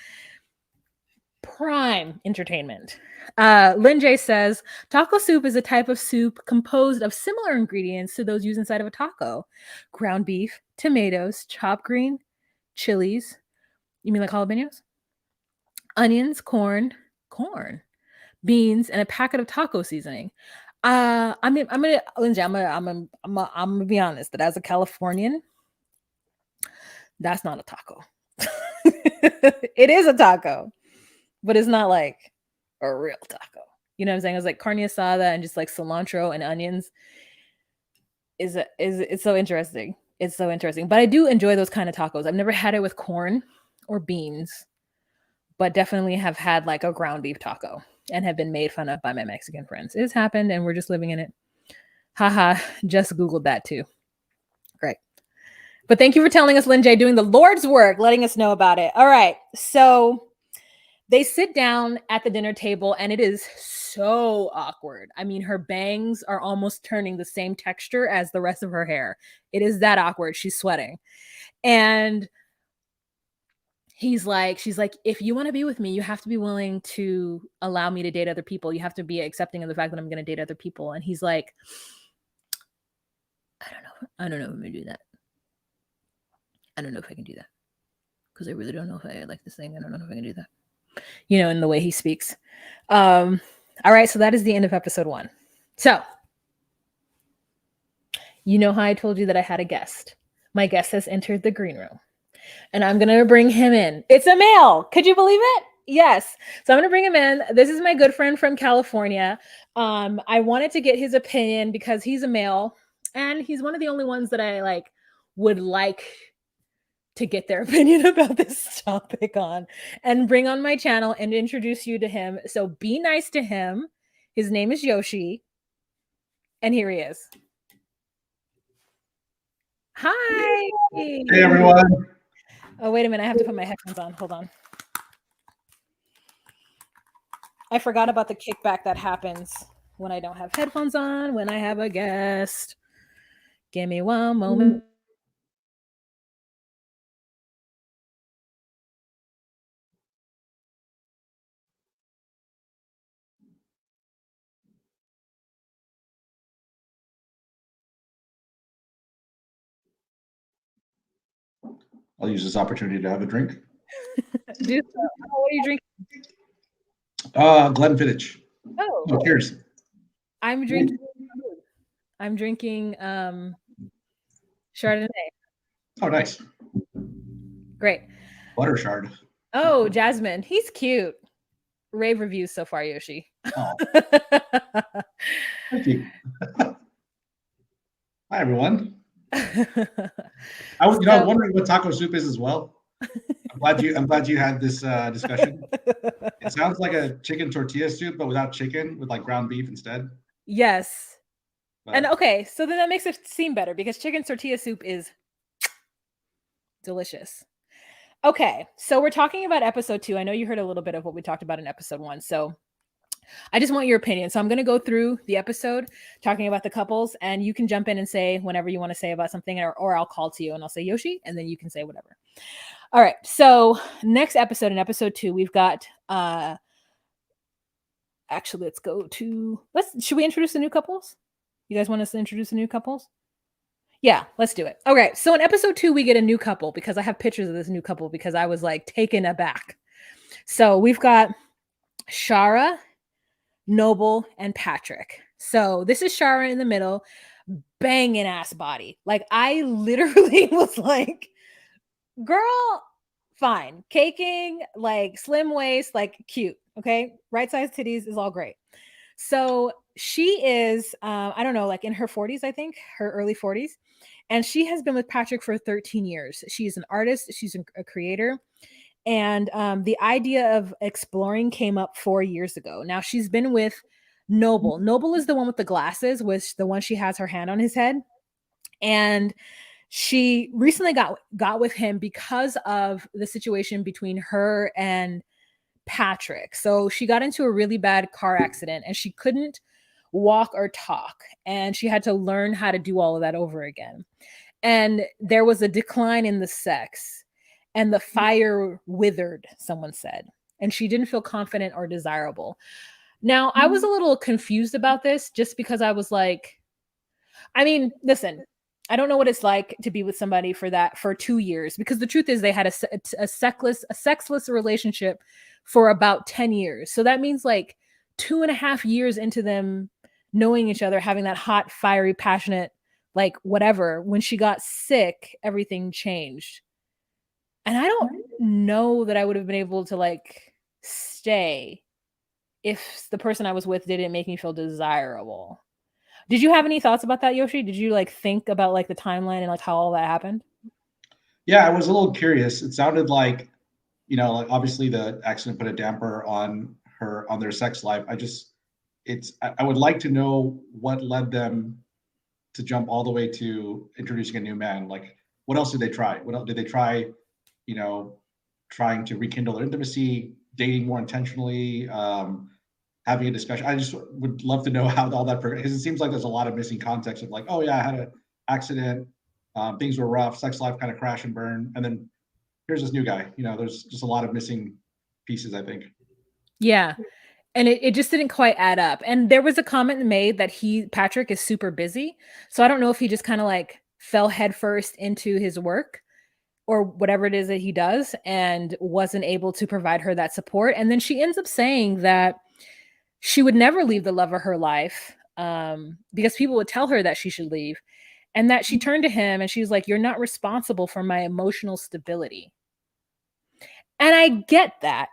prime entertainment. Lynn J says taco soup is a type of soup composed of similar ingredients to those used inside of a taco: ground beef, tomatoes, chopped green chilies. You mean like jalapenos? Onions, corn, beans, and a packet of taco seasoning. I mean, Lindsay, I'm gonna be honest that as a Californian, that's not a taco. It is a taco, but it's not like a real taco. You know what I'm saying? It's like carne asada and just like cilantro and onions. It's so interesting. It's so interesting. But I do enjoy those kind of tacos. I've never had it with corn or beans, but definitely have had like a ground beef taco and have been made fun of by my Mexican friends. It's happened and we're just living in it. Haha, just Googled that too. Great. But thank you for telling us, Lynn J, doing the Lord's work, letting us know about it. All right. So they sit down at the dinner table and it is so awkward. I mean, her bangs are almost turning the same texture as the rest of her hair. It is that awkward. She's sweating. And she's like, if you want to be with me, you have to be willing to allow me to date other people. You have to be accepting of the fact that I'm going to date other people. And he's like, I don't know if I'm going to do that. I don't know if I can do that. Because I really don't know if I like this thing. I don't know if I can do that. You know, in the way he speaks. All right, so that is the end of episode 1. So, you know how I told you that I had a guest. My guest has entered the green room. And I'm going to bring him in. It's a male. Could you believe it? Yes. So I'm going to bring him in. This is my good friend from California. I wanted to get his opinion because he's a male. And he's one of the only ones that I would like to get their opinion about this topic on and bring on my channel and introduce you to him. So be nice to him. His name is Yoshi. And here he is. Hi. Hey, everyone. Oh, wait a minute. I have to put my headphones on. Hold on. I forgot about the kickback that happens when I don't have headphones on, when I have a guest. Give me one moment. I'll use this opportunity to have a drink. Do so. Oh, what are you drinking? Glenfiddich. Oh, Cheers. I'm drinking Chardonnay. Oh, nice. Great. Butter shard. Oh, Jasmine. He's cute. Rave reviews so far, Yoshi. Oh. Thank you. Hi, everyone. I was wondering what taco soup is as well. I'm glad you had this discussion. It sounds like a chicken tortilla soup, but without chicken, with like ground beef instead. Yes. And okay, so then that makes it seem better because chicken tortilla soup is delicious. Okay, so we're talking about episode 2. I know you heard a little bit of what we talked about in episode 1. So I just want your opinion. So I'm going to go through the episode talking about the couples, and you can jump in and say whenever you want to say about something, or I'll call to you and I'll say Yoshi, and then you can say whatever. All right. So next episode, in episode 2, we've got actually should we introduce the new couples? You guys want us to introduce the new couples? Yeah, let's do it. Okay, so in episode 2, we get a new couple because I have pictures of this new couple because I was like taken aback. So we've got Shara, Noble, and Patrick. So this is Shara in the middle, banging ass body. Like I literally was like, girl, fine. Caking, like slim waist, like cute. Okay, right size titties is all great. So she is, I don't know, like in her 40s, I think, her early 40s. And she has been with Patrick for 13 years. She's an artist. She's a creator. And the idea of exploring came up 4 years ago. Now she's been with Noble. Noble is the one with the glasses, which the one she has her hand on his head. And she recently got with him because of the situation between her and Patrick. So she got into a really bad car accident and she couldn't walk or talk, and she had to learn how to do all of that over again. And there was a decline in the sex, and the fire withered, someone said, and she didn't feel confident or desirable. Now, I was a little confused about this just because I was like, I mean, listen, I don't know what it's like to be with somebody for 2 years, because the truth is they had a sexless relationship for about 10 years. So that means like 2.5 years into them knowing each other, having that hot, fiery, passionate, like whatever. When she got sick, everything changed. And I don't know that I would have been able to like stay if the person I was with didn't make me feel desirable. Did you have any thoughts about that, Yoshi? Did you like think about like the timeline and like how all that happened? Yeah, I was a little curious. It sounded like, like obviously the accident put a damper on their sex life. I would like to know what led them to jump all the way to introducing a new man. Like, what else did they try? What else did they try? You know, trying to rekindle their intimacy, dating more intentionally, having a discussion. I just would love to know how all that, because it seems like there's a lot of missing context of like, oh yeah, I had an accident, things were rough, sex life kind of crash and burn, and then here's this new guy. There's just a lot of missing pieces, I think. Yeah. And it just didn't quite add up. And there was a comment made that Patrick is super busy. So I don't know if he just kind of like fell headfirst into his work or whatever it is that he does and wasn't able to provide her that support. And then she ends up saying that she would never leave the love of her life, because people would tell her that she should leave, and that she turned to him and she was like, "You're not responsible for my emotional stability." And I get that.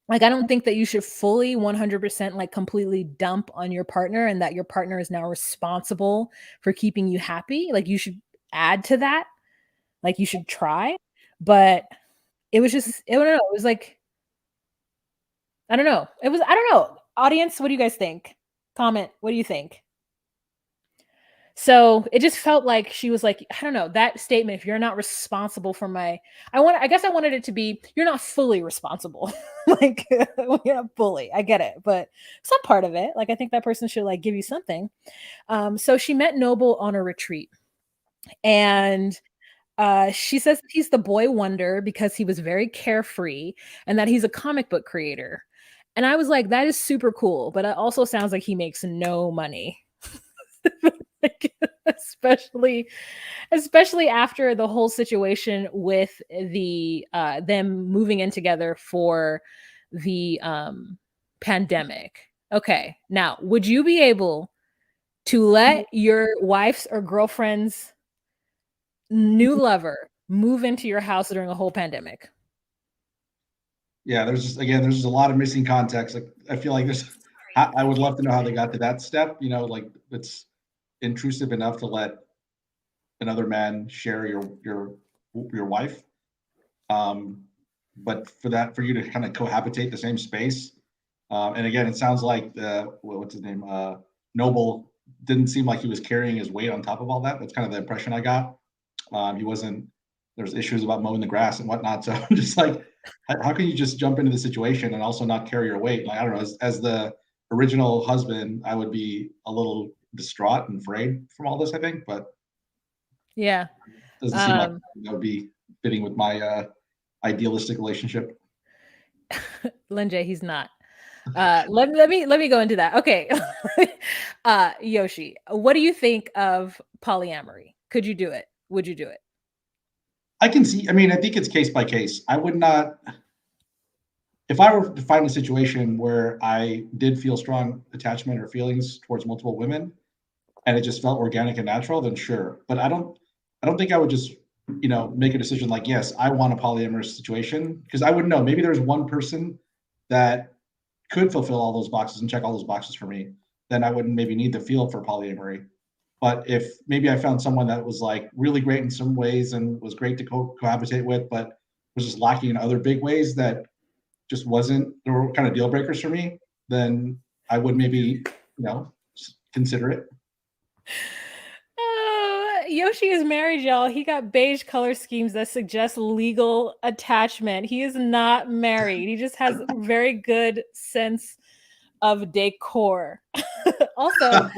Like, I don't think that you should fully 100% like completely dump on your partner and that your partner is now responsible for keeping you happy. Like, you should add to that. Like, you should try. But it was just, I don't know. It was like, I don't know. I don't know. Audience, what do you guys think? Comment. What do you think? So it just felt like she was like, I don't know, that statement, if you're not responsible for I guess I wanted it to be, you're not fully responsible. Like, you're not fully, I get it, but some part of it, like, I think that person should like give you something. So she met Noble on a retreat, and she says that he's the boy wonder because he was very carefree and that he's a comic book creator. And I was like, that is super cool, but it also sounds like he makes no money. Like, especially after the whole situation with them moving in together for the pandemic. Okay, now would you be able to let your wife's or girlfriend's new lover move into your house during a whole pandemic? Yeah, there's just a lot of missing context. Like, I feel like I would love to know how they got to that step. Like, it's intrusive enough to let another man share your wife. But for you to kind of cohabitate the same space, and again, it sounds like what's his name, Noble didn't seem like he was carrying his weight on top of all that. That's kind of the impression I got. He wasn't. There's issues about mowing the grass and whatnot. So I'm just like, how can you just jump into the situation and also not carry your weight? Like, I don't know. As the original husband, I would be a little distraught and afraid from all this, I think, but Yeah. doesn't seem like that would be fitting with my idealistic relationship. Linjay, he's not. Let me go into that. Okay. Yoshi, what do you think of polyamory? Could you do it? Would you do it? I can see. I mean, I think it's case by case. I would not. If I were to find a situation where I did feel strong attachment or feelings towards multiple women, and it just felt organic and natural, then sure. But I don't think I would just, make a decision like, yes, I want a polyamorous situation, because I wouldn't know. Maybe there's one person that could fulfill all those boxes and check all those boxes for me. Then I wouldn't maybe need the feel for polyamory. But if maybe I found someone that was like really great in some ways and was great to cohabitate with, but was just lacking in other big ways that just wasn't, there were kind of deal breakers for me, then I would maybe, consider it. Yoshi is married, y'all. He got beige color schemes that suggest legal attachment. He is not married. He just has very good sense of decor. also,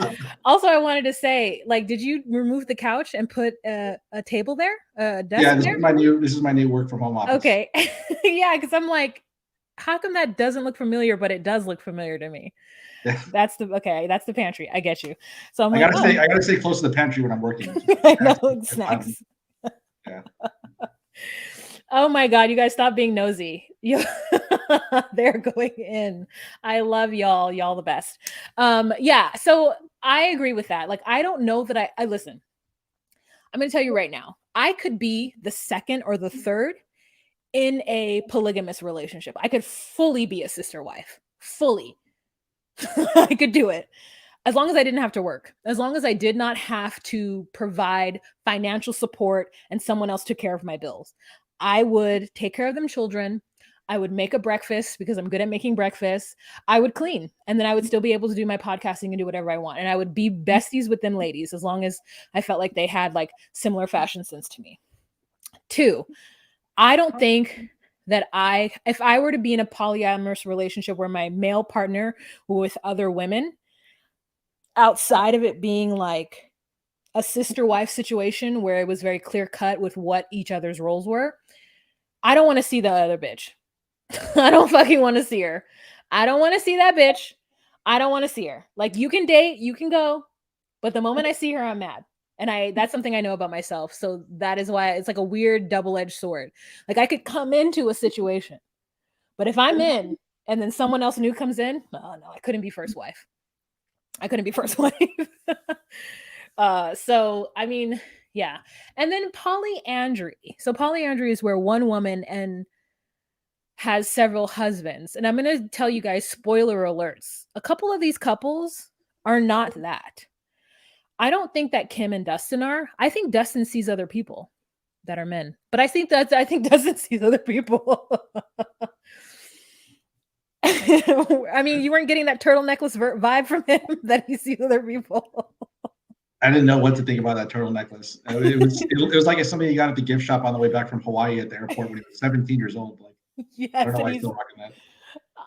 I wanted to say, like, did you remove the couch and put a table there, a desk Yeah, there? This is my new work from home office. Okay, yeah, because I'm like, how come that doesn't look familiar, but it does look familiar to me? Yeah. That's the pantry. I get you. So I'm I like, gotta stay close to the pantry when I'm working. I know, snacks. Yeah. Oh my God, you guys stop being nosy. They're going in. I love y'all. Y'all the best. Yeah, so I agree with that. Like, I don't know that I listen. I'm gonna tell you right now, I could be the second or the third in a polygamous relationship. I could fully be a sister wife. Fully. I could do it. As long as I didn't have to work, as long as I did not have to provide financial support and someone else took care of my bills, I would take care of them children. I would make a breakfast because I'm good at making breakfast. I would clean, and then I would still be able to do my podcasting and do whatever I want. And I would be besties with them ladies as long as I felt like they had like similar fashion sense to me. 2, I don't think that if I were to be in a polyamorous relationship where my male partner were with other women, outside of it being like a sister wife situation where it was very clear cut with what each other's roles were, I don't want to see the other bitch. I don't fucking want to see her. I don't want to see that bitch. I don't want to see her. Like, you can date, you can go, but the moment I see her, I'm mad. And that's something I know about myself. So that is why it's like a weird double-edged sword. Like, I could come into a situation, but if I'm in and then someone else new comes in, oh no, I couldn't be first wife. I couldn't be first wife. So I mean, yeah. And then polyandry. So polyandry is where one woman and has several husbands. And I'm going to tell you guys, spoiler alerts. A couple of these couples are not that. I don't think that Kim and Dustin are. I think Dustin sees other people that are men. But I think Dustin sees other people. I mean, you weren't getting that turtle necklace vibe from him that he sees other people. I didn't know what to think about that turtle necklace. It was like somebody you got at the gift shop on the way back from Hawaii at the airport when he was 17 years old. Like, Yes, I don't know why and he's he's still rocking that.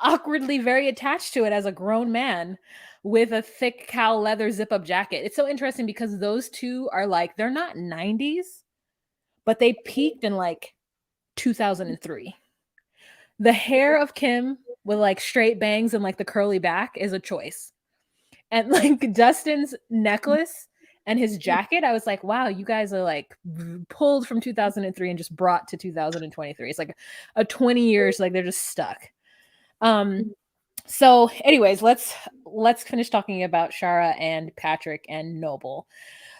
awkwardly very attached to it as a grown man with a thick cow leather zip-up jacket. It's so interesting because those two are like, they're not 90s, but they peaked in like 2003. The hair of Kim with like straight bangs and like the curly back is a choice. And like Dustin's necklace and his jacket, I was like, wow, you guys are like pulled from 2003 and just brought to 2023. It's like a 20 years, like they're just stuck. So anyways, let's finish talking about Shara and Patrick and Noble.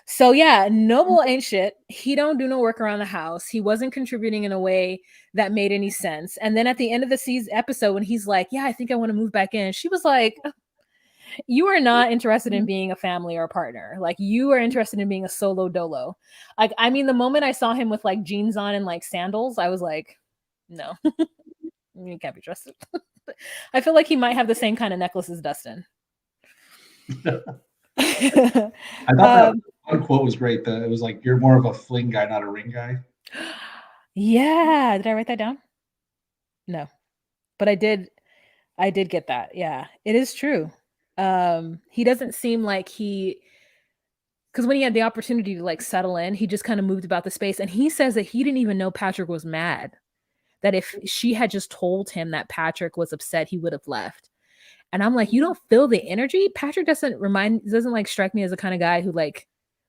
So yeah, Noble ain't shit. He don't do no work around the house. He wasn't contributing in a way that made any sense. And then at the end of the season episode, when he's like, yeah, I think I want to move back in, she was like, you are not interested in being a family or a partner. Like, you are interested in being a solo dolo. Like, I mean, the moment I saw him with like jeans on and like sandals, I was like, no, you can't be trusted. I feel like he might have the same kind of necklace as Dustin. I thought that one quote was great. It was like, you're more of a fling guy, not a ring guy. Yeah. Did I write that down? No. But I did get that. Yeah. It is true. He doesn't seem like because when he had the opportunity to like settle in, he just kind of moved about the space. And he says that he didn't even know Patrick was mad. That if she had just told him that Patrick was upset, he would have left. And I'm like, you don't feel the energy? Patrick doesn't like strike me as the kind of guy who like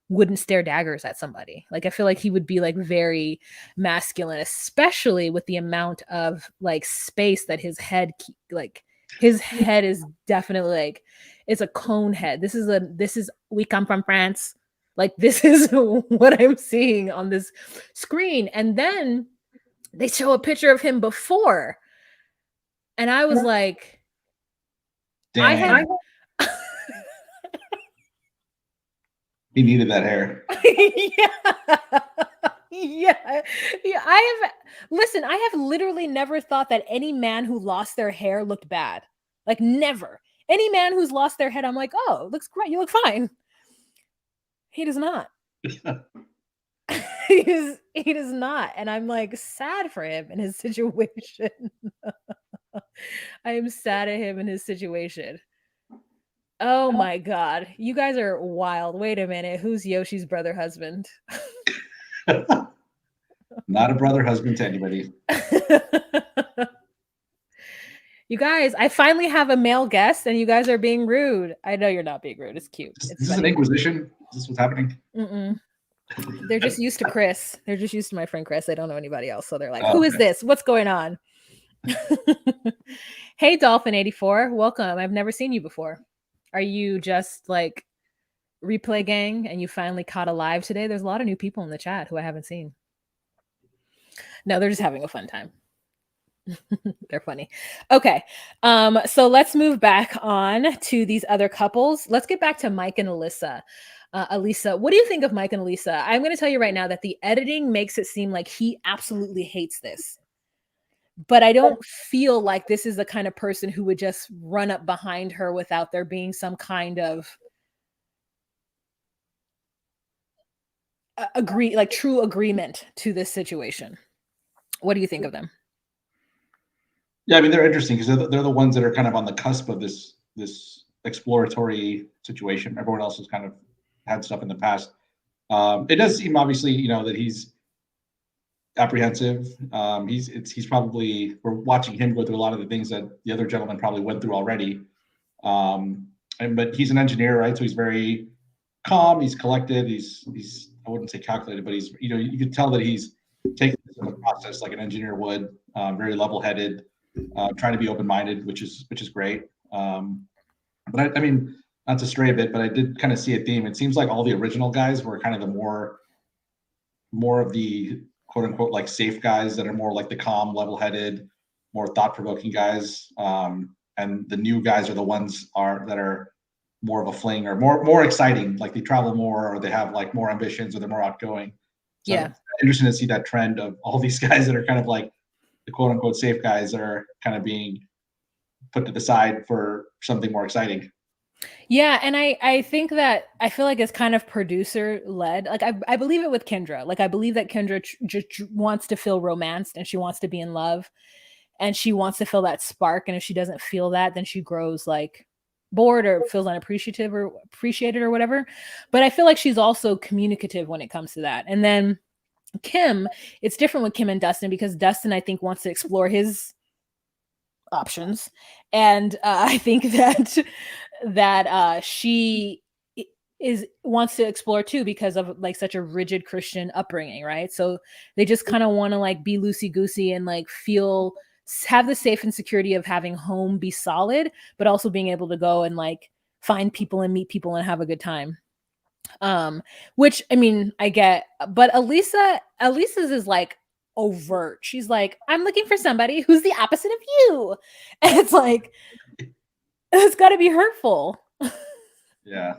wouldn't stare daggers at somebody. Like, I feel like he would be like very masculine, especially with the amount of like space that his head his head is definitely like, it's a cone head. This is we come from France. Like, this is what I'm seeing on this screen. And then they show a picture of him before. And I was like, Dang. He needed that hair. Yeah. I have literally never thought that any man who lost their hair looked bad. Like, never. Any man who's lost their head, I'm like, oh, it looks great. You look fine. He does not. he does not, and I'm like sad for him in his situation. I am sad at him in his situation. Oh my god, you guys are wild. Wait a minute, who's Yoshi's brother husband? Not a brother husband to anybody. You guys, I finally have a male guest, and you guys are being rude. I know you're not being rude. It's cute. Is It's this an funny. inquisition? Is this what's happening? Mm-mm. They're just used to Chris. They're just used to my friend Chris. They don't know anybody else, so they're like, Oh, "Who is okay. this? What's going on?" Hey, Dolphin84, welcome. I've never seen you before. Are you just like replay gang and you finally caught a live today? There's a lot of new people in the chat who I haven't seen. No, they're just having a fun time. They're funny. Okay. So let's move back on to these other couples. Let's get back to Mike and Alyssa. Elisa, what do you think of Mike and Elisa? I'm going to tell you right now that the editing makes it seem like he absolutely hates this. But I don't feel like this is the kind of person who would just run up behind her without there being some kind of true agreement to this situation. What do you think of them? Yeah, I mean they're interesting because they're the ones that are kind of on the cusp of this exploratory situation. Everyone else has kind of had stuff in the past. It does seem obviously, that he's apprehensive. He's probably, we're watching him go through a lot of the things that the other gentleman probably went through already. But he's an engineer, right? So he's very calm. He's collected. He's I wouldn't say calculated, but he's you can tell that he's taking this in the process like an engineer would. Very level-headed, trying to be open-minded, which is great. But I mean, not to stray a bit, but I did kind of see a theme. It seems like all the original guys were kind of the more of the quote unquote like safe guys that are more like the calm, level-headed, more thought-provoking guys. And the new guys are the ones that are more of a fling or more exciting, like they travel more or they have like more ambitions or they're more outgoing. So Yeah. it's interesting to see that trend of all these guys that are kind of like the quote unquote safe guys that are kind of being put to the side for something more exciting. Yeah, and I think that I feel like it's kind of producer led. Like I believe it with Kendra. Like I believe that Kendra just wants to feel romanced and she wants to be in love and she wants to feel that spark, and if she doesn't feel that, then she grows like bored or feels unappreciative or appreciated or whatever. But I feel like she's also communicative when it comes to that. And then Kim, it's different with Kim and Dustin because Dustin I think wants to explore his options, and I think that she is wants to explore too because of like such a rigid Christian upbringing, right? So they just kind of want to like be loosey goosey and like have the safe and security of having home be solid, but also being able to go and like find people and meet people and have a good time. Which I mean, I get, but Elisa's is like overt. She's like, I'm looking for somebody who's the opposite of you. And it's like, it's got to be hurtful. Yeah.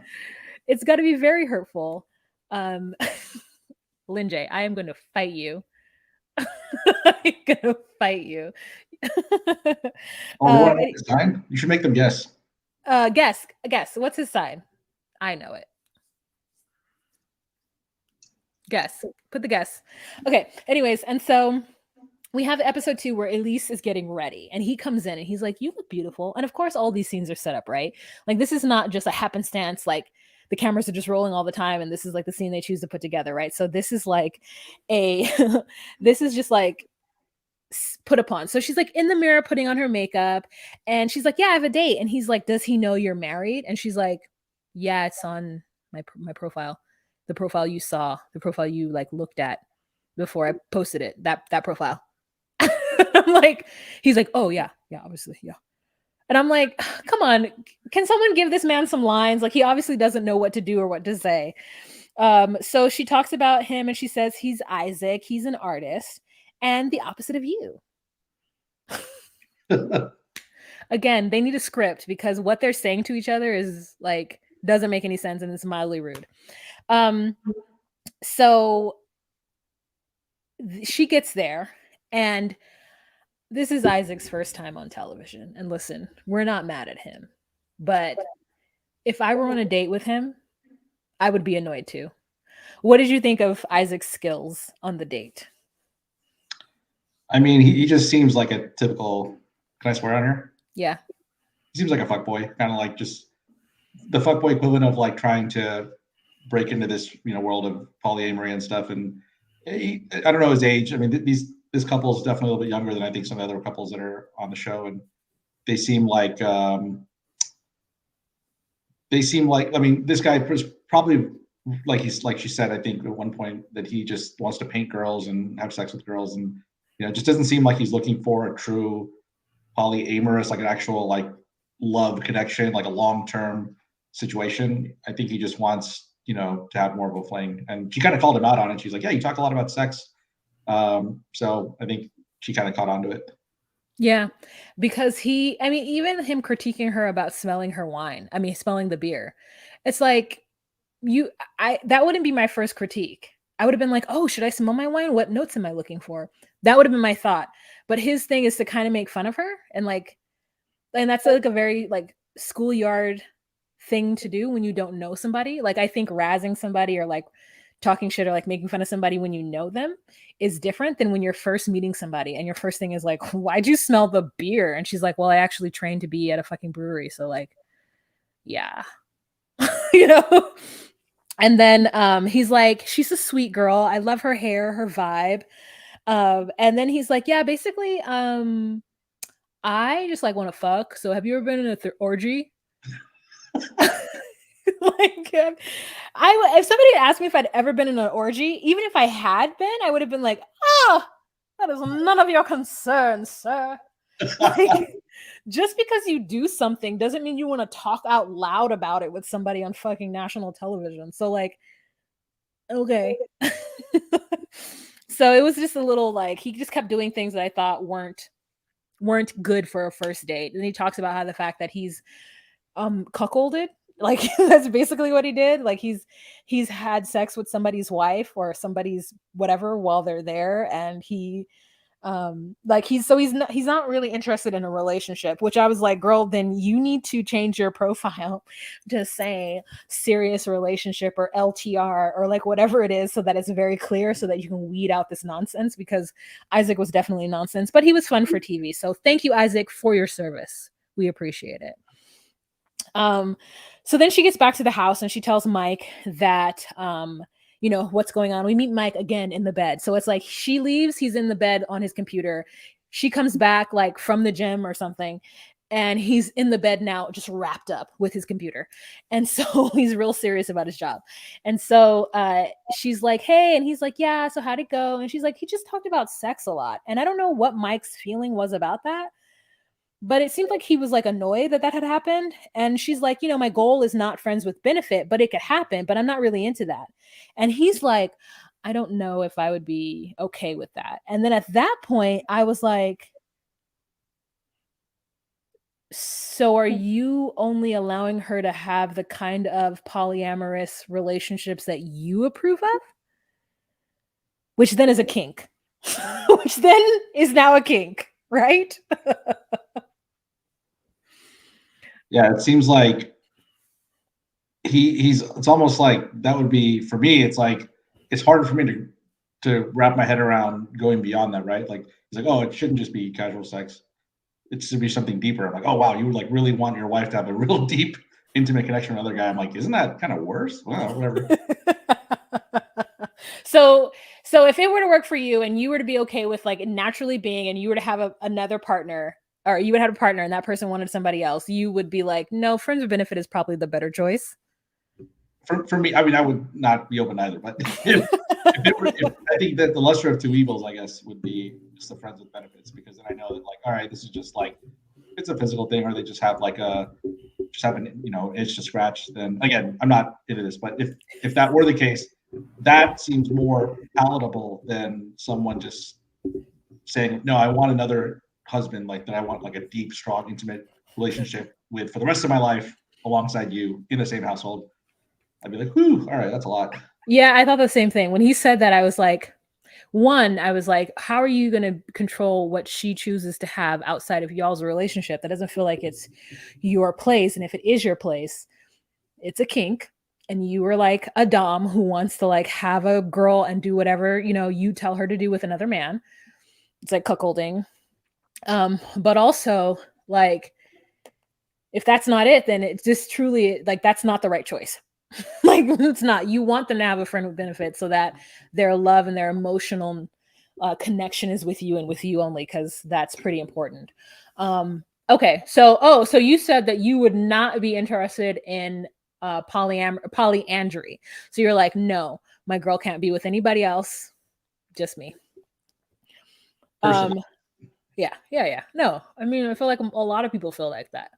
It's got to be very hurtful. Um, Lin J, I am going to fight you. I'm going to fight you. Oh, you want to know his sign? You should make them guess. Guess. What's his sign? I know it. Guess. Put the guess. Okay. Anyways, and so we have episode 2 where Elise is getting ready and he comes in and he's like, you look beautiful. And of course, all these scenes are set up, right? Like, this is not just a happenstance, like the cameras are just rolling all the time and this is like the scene they choose to put together, right? So this is like this is just like put upon. So she's like in the mirror putting on her makeup and she's like, yeah, I have a date. And he's like, does he know you're married? And she's like, yeah, it's on my profile. The profile you saw, the profile you like looked at before I posted it, that profile. I'm like, he's like, oh yeah, obviously, yeah. And I'm like, come on, can someone give this man some lines? Like, he obviously doesn't know what to do or what to say. So she talks about him and she says he's Isaac, he's an artist, and the opposite of you. Again, they need a script because what they're saying to each other is like doesn't make any sense and it's mildly rude. So she gets there and this is Isaac's first time on television. And listen, we're not mad at him. But if I were on a date with him, I would be annoyed too. What did you think of Isaac's skills on the date? I mean, he just seems like a typical. Can I swear on here? Yeah. He seems like a fuckboy, kind of like just the fuckboy equivalent of like trying to break into this world of polyamory and stuff. And I don't know his age. I mean, this couple is definitely a little bit younger than I think some of the other couples that are on the show, and they seem like I mean, this guy was probably like she said, I think at one point that he just wants to paint girls and have sex with girls, and it just doesn't seem like he's looking for a true polyamorous, like an actual like love connection, like a long term situation. I think he just wants to have more of a fling, and she kind of called him out on it. She's like, "Yeah, you talk a lot about sex," so I think she kind of caught on to it. Yeah, because I mean, even him critiquing her about smelling her wine, I mean, smelling the beer, it's like, that wouldn't be my first critique. I would have been like, oh, should I smell my wine? What notes am I looking for? That would have been my thought. But his thing is to kind of make fun of her and that's like a very like schoolyard thing to do when you don't know somebody. Like I think razzing somebody or like talking shit or like making fun of somebody when you know them is different than when you're first meeting somebody and your first thing is like, why'd you smell the beer? And she's like, well, I actually trained to be at a fucking brewery. So like, yeah. you know? And then he's like, she's a sweet girl. I love her hair, her vibe. And then he's like, yeah, basically, I just like want to fuck. So have you ever been in an orgy? like, if somebody had asked me if I'd ever been in an orgy, even if I had been, I would have been like, oh, that is none of your concern, sir. Like, just because you do something doesn't mean you want to talk out loud about it with somebody on fucking national television. So, like, okay. So it was just a little like he just kept doing things that I thought weren't good for a first date. And he talks about how the fact that he's cuckolded, like that's basically what he did. Like he's had sex with somebody's wife or somebody's whatever while they're there, and like he's not really interested in a relationship, which I was like, girl, then you need to change your profile to say serious relationship or LTR or like whatever it is, so that it's very clear, so that you can weed out this nonsense, because Isaac was definitely nonsense, but he was fun for TV. So thank you, Isaac, for your service. We appreciate it. So then she gets back to the house and she tells Mike that what's going on. We meet Mike again in the bed. So it's like she leaves, he's in the bed on his computer. She comes back like from the gym or something, and he's in the bed now, just wrapped up with his computer. And so he's real serious about his job. And so she's like, hey, and he's like, yeah, so how'd it go? And she's like, he just talked about sex a lot. And I don't know what Mike's feeling was about that, but it seemed like he was like annoyed that had happened. And she's like, my goal is not friends with benefit, but it could happen, but I'm not really into that. And he's like, I don't know if I would be okay with that. And then at that point, I was like, so are you only allowing her to have the kind of polyamorous relationships that you approve of? Which then is a kink. Which then is now a kink, right? Yeah, it seems like it's almost like that would be for me. It's like it's harder for me to wrap my head around going beyond that, right? Like it's like, oh, it shouldn't just be casual sex. It should be something deeper. I'm like, oh wow, you would like really want your wife to have a real deep, intimate connection with another guy. I'm like, isn't that kind of worse? Well, whatever. So if it were to work for you and you were to be okay with like naturally being, and you were to have another partner, or you would have a partner and that person wanted somebody else, you would be like, no, friends with benefit is probably the better choice. For me, I mean, I would not be open either, but if I think that the lesser of two evils, I guess, would be just the friends with benefits, because then I know that like, all right, this is just like it's a physical thing, or they just have like an itch to scratch. Then again, I'm not into this, but if that were the case, that seems more palatable than someone just saying, no, I want another husband, like that I want like a deep, strong, intimate relationship with for the rest of my life alongside you in the same household. I'd be like, whew, all right, that's a lot. Yeah, I thought the same thing. When he said that, I was like, how are you going to control what she chooses to have outside of y'all's relationship? That doesn't feel like it's your place. And if it is your place, it's a kink. and you were like a dom who wants to like have a girl and do whatever, you know, you tell her to do with another man. It's like cuckolding. But also like if that's not it, then it's just truly like that's not the right choice. Like it's not. You want them to have a friend with benefits so that their love and their emotional connection is with you and with you only, because that's pretty important. Okay, so you said that you would not be interested in polyandry. So you're like, no, my girl can't be with anybody else, just me. Yeah. No, I mean, I feel like a lot of people feel like that.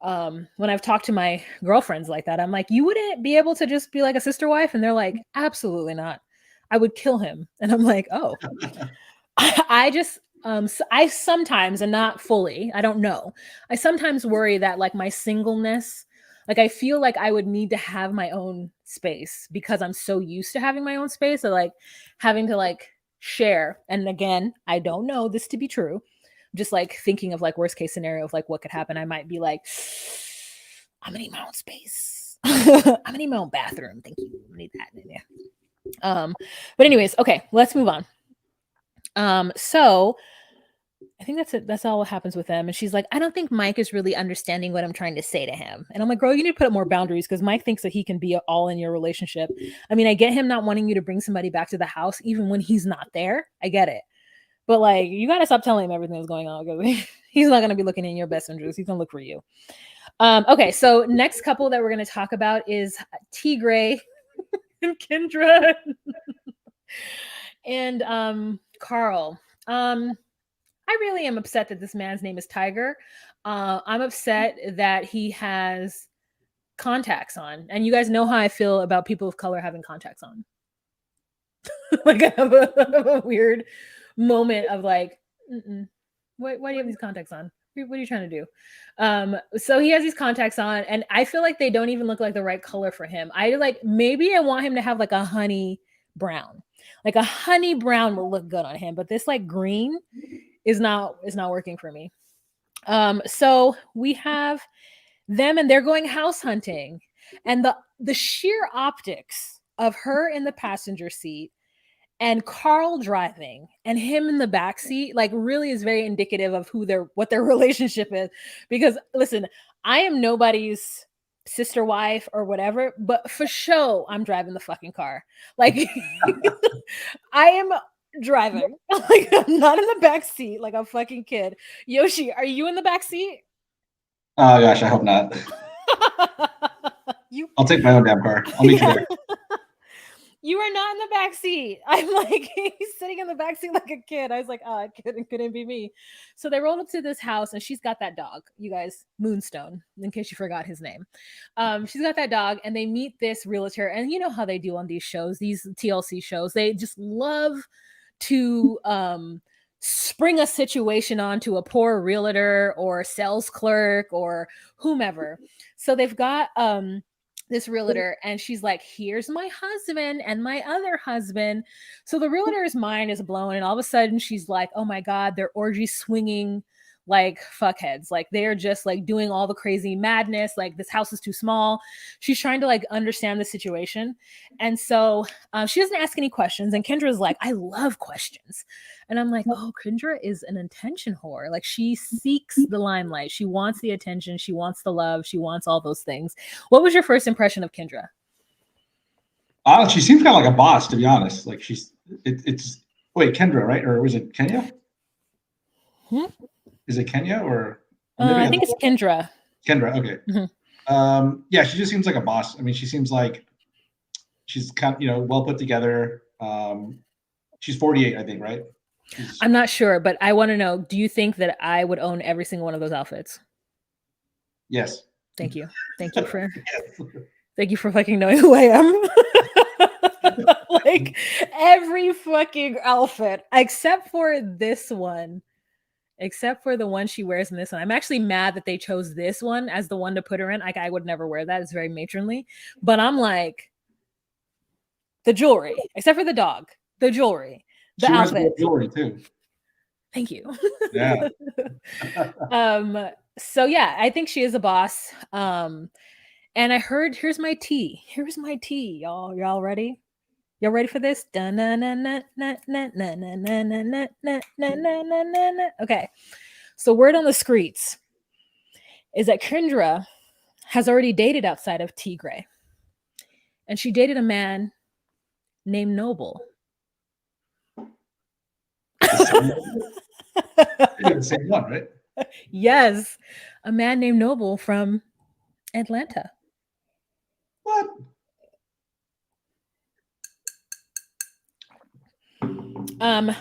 When I've talked to my girlfriends like that, I'm like, you wouldn't be able to just be like a sister wife? And they're like, absolutely not. I would kill him. And I'm like, oh, I just, I sometimes, and not fully, I don't know. I sometimes worry that like my singleness, like I feel like I would need to have my own space because I'm so used to having my own space, or like having to like share. And again, I don't know this to be true. Just like thinking of like worst case scenario of like what could happen. I might be like, I'm gonna need my own space. I'm gonna need my own bathroom. Thank you. I need that in there. But anyways, okay, let's move on. So I think that's it. That's all what happens with them. And she's like, I don't think Mike is really understanding what I'm trying to say to him. And I'm like, girl, you need to put up more boundaries because Mike thinks that he can be all in your relationship. I mean, I get him not wanting you to bring somebody back to the house, even when he's not there. I get it. But like, you got to stop telling him everything that's going on because he's not going to be looking in your best interest. He's going to look for you. Okay. So next couple that we're going to talk about is Tigray and Kendra and Carl. I really am upset that this man's name is Tiger. I'm upset that he has contacts on. And you guys know how I feel about people of color having contacts on. Like I have a weird moment of like, why do you have these contacts on? What are you trying to do? So he has these contacts on, and I feel like they don't even look like the right color for him. Maybe I want him to have like a honey brown. Like a honey brown will look good on him, but this like green is not working for me. So we have them and they're going house hunting, and the sheer optics of her in the passenger seat and Carl driving and him in the back seat like really is very indicative of what their relationship is. Because listen, I am nobody's sister wife or whatever, but for sure I'm driving the fucking car. Like I am driving. Like I'm not in the back seat like a fucking kid. Yoshi, are you in the back seat? Oh gosh, I hope not. I'll take my own damn car. I'll meet you there. You are not in the back seat. I'm like, he's sitting in the back seat like a kid. I was like, oh, it couldn't be me. So they rolled up to this house and she's got that dog, you guys, Moonstone, in case you forgot his name. She's got that dog and they meet this realtor. And you know how they do on these shows, these TLC shows. They just love to spring a situation onto a poor realtor or sales clerk or whomever. So they've got this realtor and she's like, here's my husband and my other husband. So the realtor's mind is blown and all of a sudden she's like, oh my god, they're orgy swinging like fuckheads, like they're just like doing all the crazy madness, like this house is too small. She's trying to like understand the situation, and so she doesn't ask any questions, and Kendra's like, I love questions. And I'm like, oh, Kendra is an attention whore. Like she seeks the limelight, she wants the attention, she wants the love, she wants all those things. What was your first impression of Kendra? She seems kind of like a boss, to be honest. Like it's wait, Kendra, right? Or was it Kenya? Is it Kenya or maybe I think it's Kendra. Kendra, okay. Yeah, she just seems like a boss. I mean, she seems like she's kind of, well put together. She's 48, I think, right? I'm not sure, but I want to know, do you think that I would own every single one of those outfits? Yes. Thank you. Thank you for thank you for fucking knowing who I am. Like every fucking outfit except for this one. Except for the one she wears in this one. I'm actually mad that they chose this one as the one to put her in. Like I would never wear that. It's very matronly. But I'm like, the jewelry, except for the dog, the jewelry, the outfit. Jewelry too. Thank you. Yeah. So yeah, I think she is a boss. And I heard, here's my tea. Here's my tea, y'all. Y'all ready? Y'all ready for this? Okay. So word on the streets is that Kendra has already dated outside of Tigray. And she dated a man named Noble. The same one, right? Yes, a man named Noble from Atlanta. What?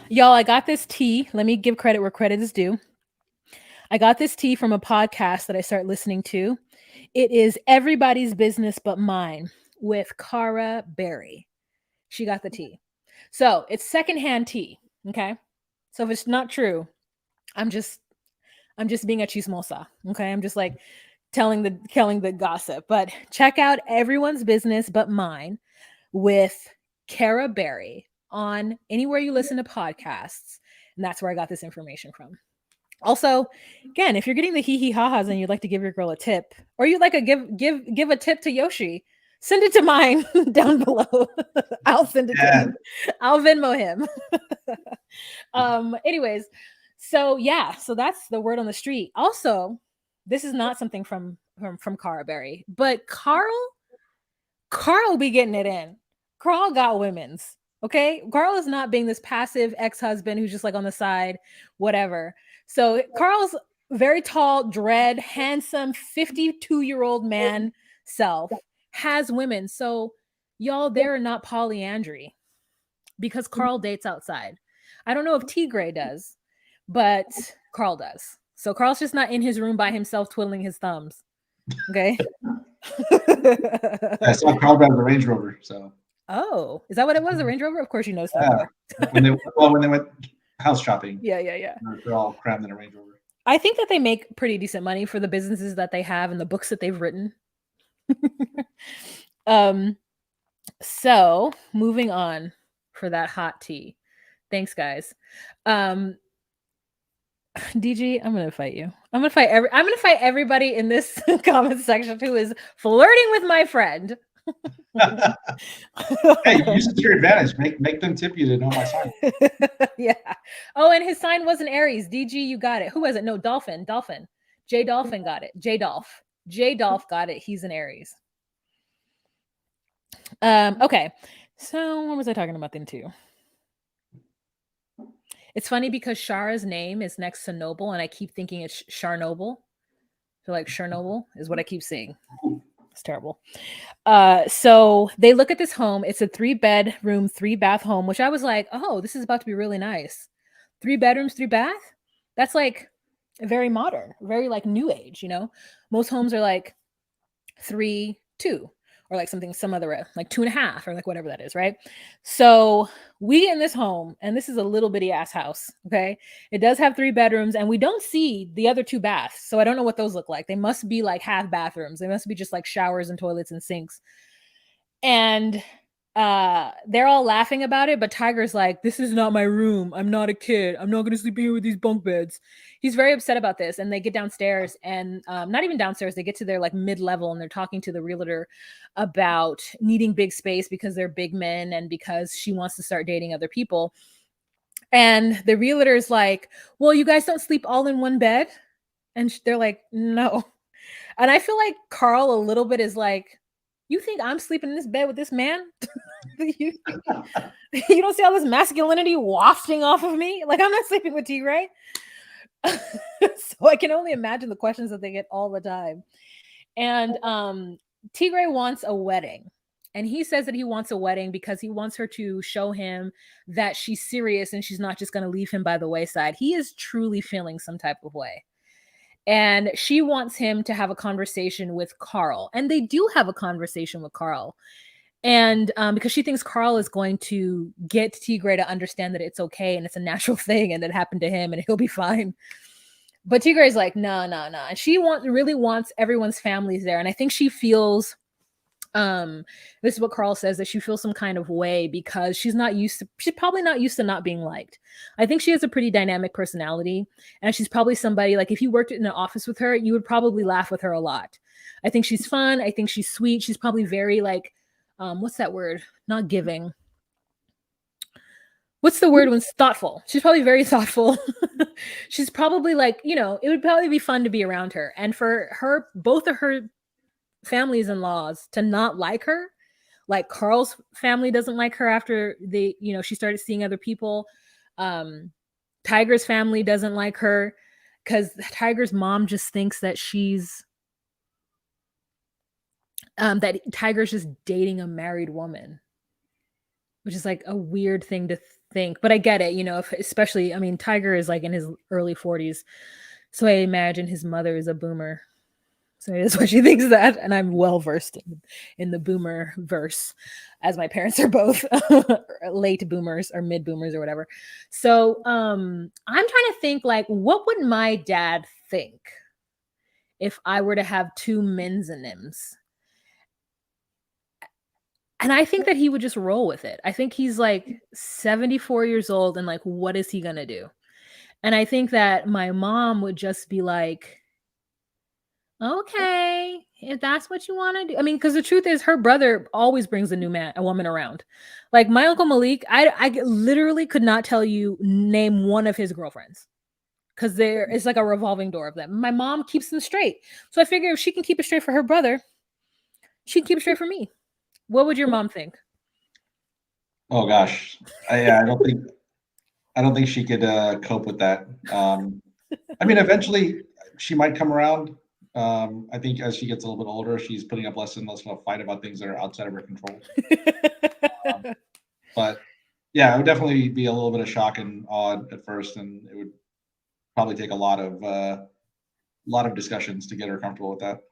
Y'all, I got this tea. Let me give credit where credit is due. I got this tea from a podcast that I started listening to. It is Everybody's Business But Mine with Cara Berry. She got the tea. So it's secondhand tea. Okay. So if it's not true, I'm just being a chismosa. Okay. I'm just like telling the gossip. But check out Everyone's Business But Mine with Cara Berry on anywhere you listen to podcasts. And that's where I got this information from. Also, again, if you're getting the hee hee ha ha's and you'd like to give your girl a tip, or you'd like to give a tip to Yoshi, send it to mine down below. I'll send it to him. I'll Venmo him. Anyways, so yeah, so that's the word on the street. Also, this is not something from Cara Berry, but Carl be getting it in. Carl got women's. Okay. Carl is not being this passive ex-husband who's just like on the side, whatever. So Carl's very tall, dread, handsome, 52-year-old man self has women. So y'all, they're not polyandry because Carl dates outside. I don't know if Tigray does, but Carl does. So Carl's just not in his room by himself twiddling his thumbs. Okay. I saw Carl drive the Range Rover. So. Oh, is that what it was? The Range Rover? Of course, you know stuff. Yeah. when they went house shopping. Yeah. They're all crammed in a Range Rover. I think that they make pretty decent money for the businesses that they have and the books that they've written. So moving on for that hot tea. Thanks, guys. DG, I'm gonna fight you. I'm gonna fight everybody in this comment section who is flirting with my friend. Hey, use it to your advantage. Make them tip you to know my sign. Yeah. Oh, and his sign was an Aries. DG, you got it. Who was it? No, Dolphin. J Dolphin got it. J Dolph got it. He's an Aries. Okay. So what was I talking about then too? It's funny because Shara's name is next to Noble, and I keep thinking it's Charnoble. So like Chernobyl is what I keep seeing. It's terrible. So they look at this home. It's a 3-bedroom, 3-bath home, which I was like, oh, this is about to be really nice. 3 bedrooms, 3 bath. That's like very modern, very like new age, you know? Most homes are like 3, 2, or like some other like 2.5 or like whatever that is, right? So we in this home, and this is a little bitty ass house, okay? It does have 3 bedrooms, and we don't see the other 2 baths, so I don't know what those look like. They must be like half bathrooms. They must be just like showers and toilets and sinks. And they're all laughing about it, but Tiger's like, this is not my room. I'm not a kid. I'm not going to sleep here with these bunk beds. He's very upset about this. And they get downstairs, and not even downstairs, they get to their like mid-level, and they're talking to the realtor about needing big space because they're big men and because she wants to start dating other people. And the realtor's like, well, you guys don't sleep all in one bed? And they're like, no. And I feel like Carl a little bit is like, you think I'm sleeping in this bed with this man? you don't see all this masculinity wafting off of me? Like, I'm not sleeping with Tigray. So I can only imagine the questions that they get all the time. And Tigray wants a wedding. And he says that he wants a wedding because he wants her to show him that she's serious and she's not just going to leave him by the wayside. He is truly feeling some type of way. And she wants him to have a conversation with Carl. And they do have a conversation with Carl. And because she thinks Carl is going to get Tigray to understand that it's okay and it's a natural thing and it happened to him and he'll be fine. But Tigray's like, no. And she really wants everyone's families there. And I think she feels, this is what Carl says, that she feels some kind of way because she's probably not used to not being liked. I think she has a pretty dynamic personality, and she's probably somebody, like if you worked in an office with her, you would probably laugh with her a lot. I think she's fun. I think she's sweet. She's probably very like, what's that word? Not giving. What's the word when it's thoughtful? She's probably very thoughtful. She's probably like, it would probably be fun to be around her. And for her, both of her families and laws to not like her, like Carl's family doesn't like her after she started seeing other people. Tiger's family doesn't like her because Tiger's mom just thinks that that Tiger's just dating a married woman, which is like a weird thing to think. But I get it, especially, I mean, Tiger is like in his early 40s. So I imagine his mother is a boomer. So that's why she thinks that. And I'm well versed in the boomer verse, as my parents are both late boomers or mid boomers or whatever. So I'm trying to think, like, what would my dad think if I were to have two men'sonyms? And I think that he would just roll with it. I think he's like 74 years old and like, what is he going to do? And I think that my mom would just be like, okay, if that's what you want to do. I mean, because the truth is, her brother always brings a woman around. Like my Uncle Malik, I literally could not tell you, name one of his girlfriends. Because there is like a revolving door of them. My mom keeps them straight. So I figure if she can keep it straight for her brother, she can keep it straight for me. What would your mom think? Oh gosh, yeah, I don't think she could cope with that. I mean, eventually she might come around. I think as she gets a little bit older, she's putting up less and less of a fight about things that are outside of her control. But yeah, it would definitely be a little bit of shock and awe at first, and it would probably take a lot of discussions to get her comfortable with that.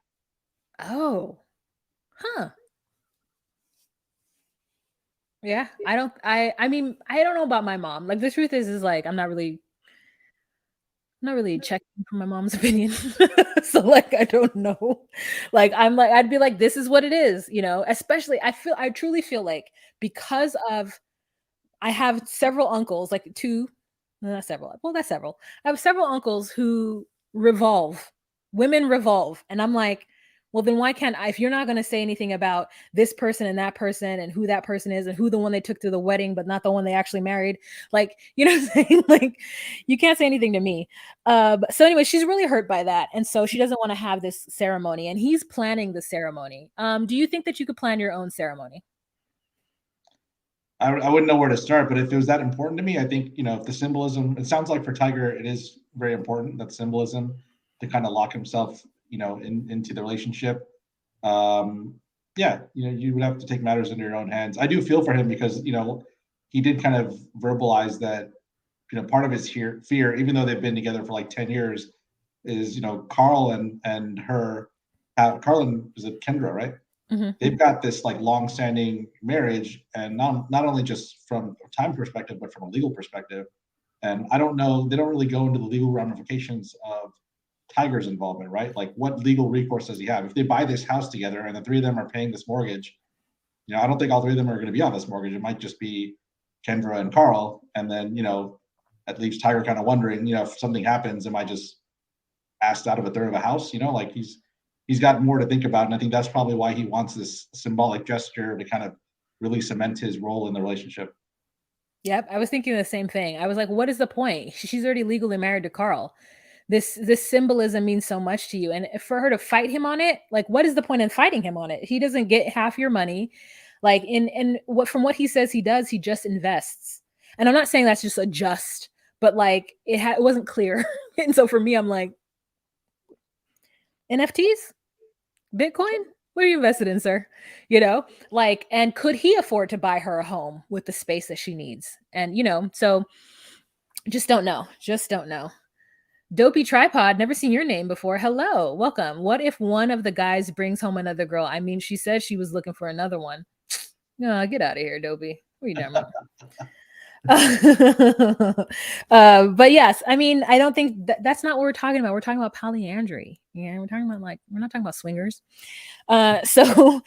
Oh, huh. Yeah, I mean, I don't know about my mom. Like the truth is like I'm not really checking for my mom's opinion. So like I don't know. Like I'd be like, this is what it is, especially I truly feel like because of I have several uncles, like two, no, not several. Well, that's several. I have several uncles who revolve, women revolve. And I'm like, well, then why can't I, if you're not going to say anything about this person and who that person is and who the one they took to the wedding, but not the one they actually married, like, you know what I'm saying? Like, you can't say anything to me. So anyway, she's really hurt by that. And so she doesn't want to have this ceremony and he's planning the ceremony. Do you think that you could plan your own ceremony? I wouldn't know where to start, but if it was that important to me, I think, if the symbolism, it sounds like for Tiger, it is very important, that symbolism to kind of lock himself, into the relationship. Um, yeah, you would have to take matters into your own hands. I do feel for him because, he did kind of verbalize that, part of his fear, even though they've been together for like 10 years, is, Carl and her, Carl and, is it Kendra, right? They've got this like long-standing marriage, and not only just from a time perspective, but from a legal perspective. And I don't know, they don't really go into the legal ramifications of Tiger's involvement, right? Like, what legal recourse does he have if they buy this house together and the three of them are paying this mortgage? I don't think all three of them are going to be on this mortgage. It might just be Kendra and Carl, and then that leaves Tiger kind of wondering, if something happens, am I just asked out of a third of a house? Like he's got more to think about. And I think that's probably why he wants this symbolic gesture to kind of really cement his role in the relationship. Yep, I was thinking the same thing. I was like, what is the point? She's already legally married to Carl. This symbolism means so much to you. And for her to fight him on it, like what is the point in fighting him on it? He doesn't get half your money. Like in what from what he says he does, he just invests. And I'm not saying that's just a just, but like it wasn't clear. And so for me, I'm like, NFTs? Bitcoin? What are you invested in, sir? Like, and could he afford to buy her a home with the space that she needs? And, so just don't know. Just don't know. Dopey Tripod, never seen your name before. Hello, welcome. What if one of the guys brings home another girl? I mean, she said she was looking for another one. No, get out of here, Dopey. What are you talking about? But yes, I mean, I don't think that's not what we're talking about. We're talking about polyandry. Yeah, we're talking about we're not talking about swingers. So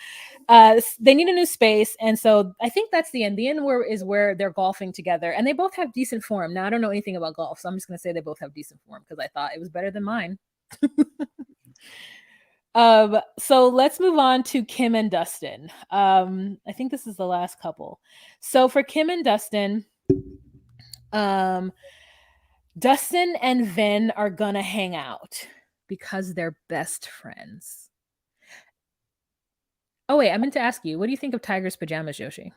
they need a new space, and so I think that's the end. The end is where they're golfing together, and they both have decent form. Now I don't know anything about golf, so I'm just gonna say they both have decent form because I thought it was better than mine. So let's move on to Kim and Dustin. I think this is the last couple. So for Kim and Dustin, um, Dustin and Vin are gonna hang out because they're best friends. Oh wait, I meant to ask you, what do you think of Tiger's pajamas, Yoshi?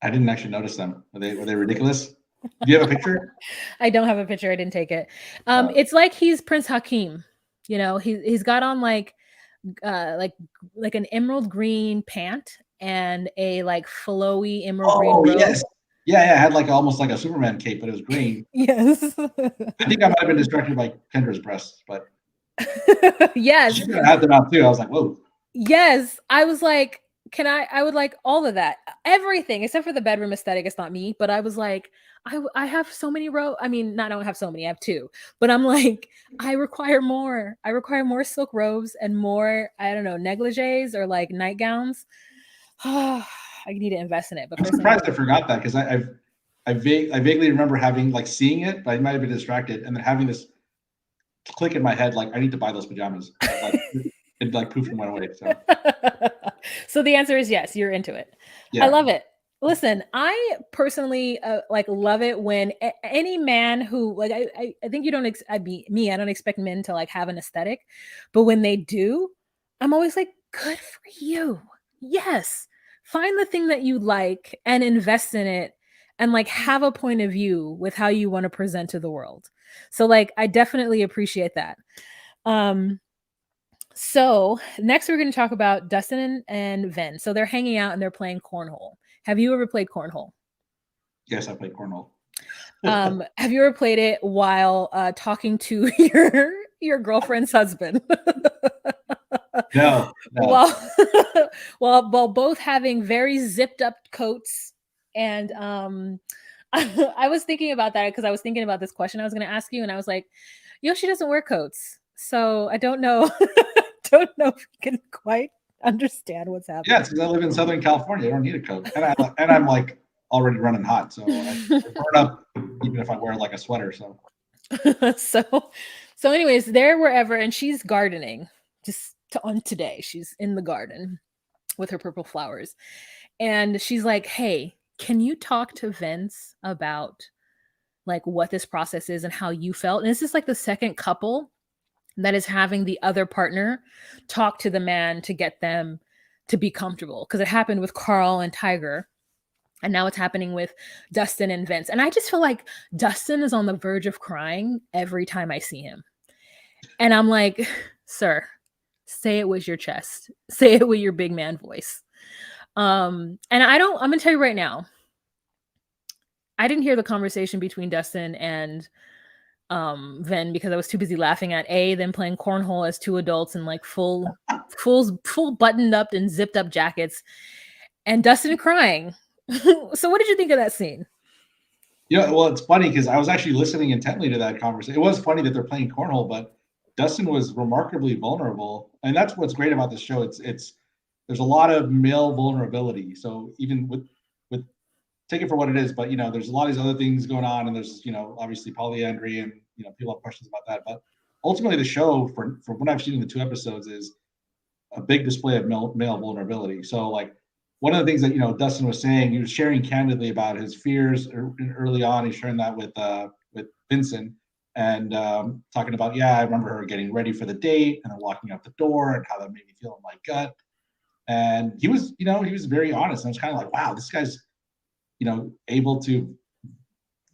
I didn't actually notice them. Were they ridiculous? Do you have a picture? I don't have a picture. I didn't take it. It's like he's Prince Hakeem. You know, he's got on like an emerald green pant and a like flowy emerald green robe. Yes. Yeah, it had like almost like a Superman cape, but it was green. Yes. I think I might have been distracted by Kendra's breasts, but yes. she had them out too. I was like, whoa. Yes. I was like, I would like all of that. Everything except for the bedroom aesthetic. It's not me, but I was like, I have so many I mean, I don't have so many, I have two, but I'm like, I require more. I require more silk robes and more, I don't know, negligees or like nightgowns. I need to invest in it. But I'm surprised I forgot that because I vaguely remember having like seeing it, but I might have been distracted and then having this click in my head like I need to buy those pajamas. Like, it like poof and went away. So the answer is yes, you're into it. Yeah. I love it. Listen, I personally like love it when any man who like I think you don't I don't expect men to like have an aesthetic, but when they do, I'm always like, good for you. Yes. Find the thing that you like and invest in it and like have a point of view with how you want to present to the world. So like I definitely appreciate that. So next we're going to talk about Dustin and Ven. So they're hanging out and they're playing cornhole. Have you ever played cornhole? Yes, I played cornhole. Have you ever played it while talking to your girlfriend's husband? No. While both having very zipped up coats. And I was thinking about that because I was thinking about this question I was going to ask you, and I was like, Yoshi doesn't wear coats, so I don't know. Don't know if you can quite understand what's happening. Yeah, it's because I live in Southern California. I don't need a coat, and I'm like already running hot, so I burn up even if I wear like a sweater. So, so anyways, they're wherever, and she's gardening on today. She's in the garden with her purple flowers, and she's like, "Hey, can you talk to Vince about like what this process is and how you felt?" And this is like the second couple that is having the other partner talk to the man to get them to be comfortable. Because it happened with Carl and Tiger. And now it's happening with Dustin and Vince. And I just feel like Dustin is on the verge of crying every time I see him. And I'm like, sir, say it with your chest. Say it with your big man voice. And I'm going to tell you right now, I didn't hear the conversation between Dustin and Ven because I was too busy laughing at them playing cornhole as two adults in like full buttoned up and zipped up jackets, and Dustin crying. So what did you think of that scene? Yeah, well, it's funny because I was actually listening intently to that conversation. It was funny that they're playing cornhole, but Dustin was remarkably vulnerable, and that's what's great about this show. It's there's a lot of male vulnerability. So even with take it for what it is, but there's a lot of these other things going on, and there's obviously polyandry, and people have questions about that. But ultimately, the show, from what I've seen in the 2 episodes, is a big display of male vulnerability. So like one of the things that Dustin was saying, he was sharing candidly about his fears early on. He's sharing that with Vincent, and talking about, I remember her getting ready for the date and then walking out the door and how that made me feel in my gut. And he was very honest. And I was kind of like, wow, this guy's able to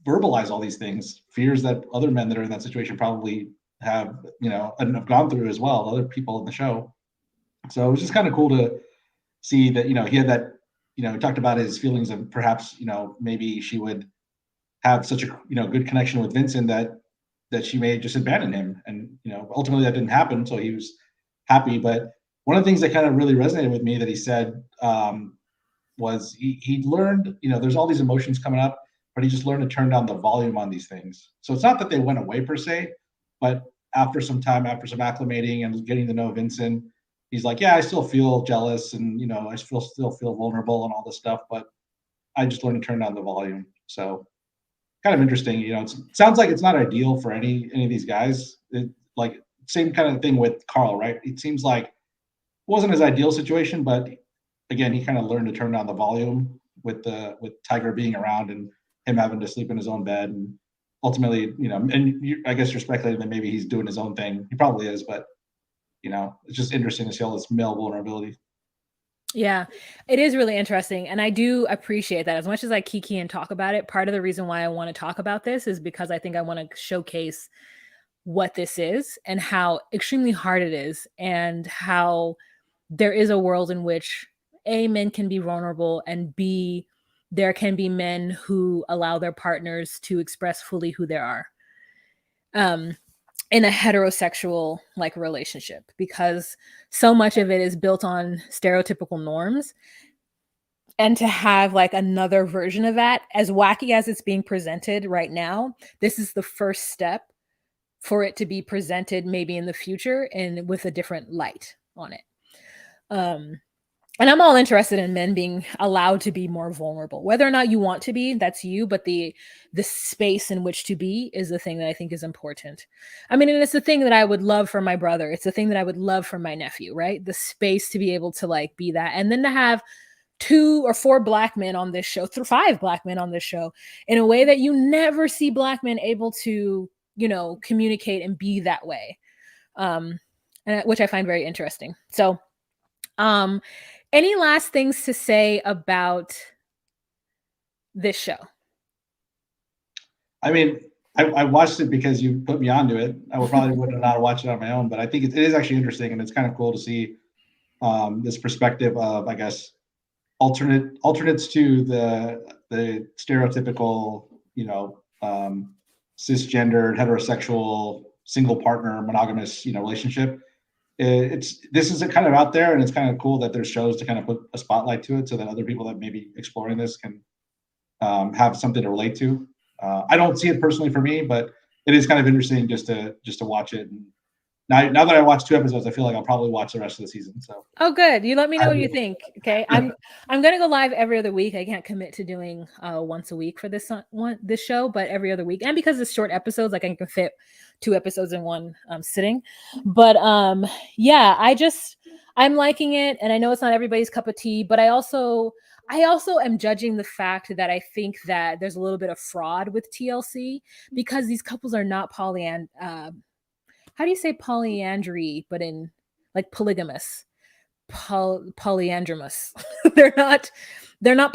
verbalize all these things, fears that other men that are in that situation probably have, and have gone through as well, other people in the show. So it was just kind of cool to see that, he had that, he talked about his feelings of perhaps, maybe she would have such a, good connection with Vincent that she may just abandon him. And, ultimately that didn't happen. So he was happy. But one of the things that kind of really resonated with me that he said, was he learned, there's all these emotions coming up, but he just learned to turn down the volume on these things. So it's not that they went away per se, but after some time, after some acclimating and getting to know Vincent, he's like, I still feel jealous and, I still feel vulnerable and all this stuff, but I just learned to turn down the volume. So kind of interesting, it sounds like it's not ideal for any of these guys. Like same kind of thing with Carl, right? It seems like it wasn't his ideal situation, but again, he kind of learned to turn down the volume with Tiger being around and him having to sleep in his own bed, and ultimately, I guess you're speculating that maybe he's doing his own thing. He probably is, but it's just interesting to see all this male vulnerability. Yeah, it is really interesting. And I do appreciate that. As much as I kiki and talk about it, part of the reason why I want to talk about this is because I think I want to showcase what this is and how extremely hard it is, and how there is a world in which A, men can be vulnerable, and B, there can be men who allow their partners to express fully who they are. In a heterosexual like relationship, because so much of it is built on stereotypical norms, and to have like another version of that, as wacky as it's being presented right now, this is the first step for it to be presented maybe in the future and with a different light on it. And I'm all interested in men being allowed to be more vulnerable. Whether or not you want to be, that's you, but the space in which to be is the thing that I think is important. I mean, and it's the thing that I would love for my brother. It's the thing that I would love for my nephew, right? The space to be able to like be that. And then to have 2 or 4 black men on this show, 5 black men on this show, in a way that you never see black men able to, communicate and be that way. And which I find very interesting. So, any last things to say about this show? I mean, I watched it because you put me onto it. I would probably would not watch it on my own, but I think it is actually interesting, and it's kind of cool to see this perspective of, I guess, alternates to the stereotypical, cisgendered, heterosexual, single partner, monogamous, relationship. This is kind of out there, and it's kind of cool that there's shows to kind of put a spotlight to it, so that other people that may be exploring this can have something to relate to. I don't see it personally for me, but it is kind of interesting just to watch it. And now that I watched 2 episodes, I feel like I'll probably watch the rest of the season. So good. You let me know what you think. Okay, I'm gonna go live every other week. I can't commit to doing once a week for this show, but every other week. And because it's short episodes, like I can fit 2 episodes in one sitting. But yeah, I'm liking it, and I know it's not everybody's cup of tea, but I also am judging the fact that I think that there's a little bit of fraud with TLC, because these couples are not how do you say polyandry, but in like polygamous, polyandromous? they're not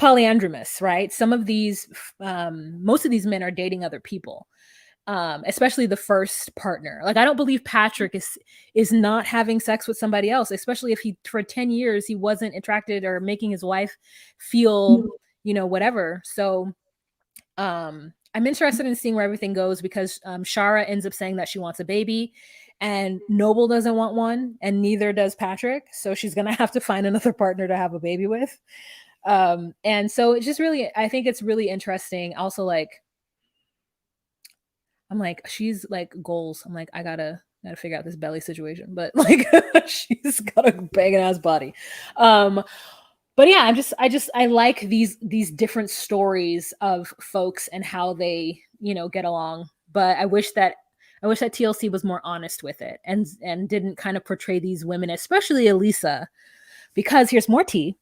polyandromous, right? Some of these, most of these men are dating other people, especially the first partner. Like I don't believe Patrick is not having sex with somebody else, especially if he for 10 years he wasn't attracted or making his wife feel, whatever. So I'm interested in seeing where everything goes, because Shara ends up saying that she wants a baby, and Noble doesn't want one, and neither does Patrick. So she's gonna have to find another partner to have a baby with. And so it's just really, I think it's really interesting. Also, like, I'm like, she's like goals. I'm like, I gotta figure out this belly situation, but like, she's got a banging ass body. But yeah, I like these different stories of folks and how they, get along. But I wish that TLC was more honest with it, and didn't kind of portray these women, especially Elisa, because here's more tea.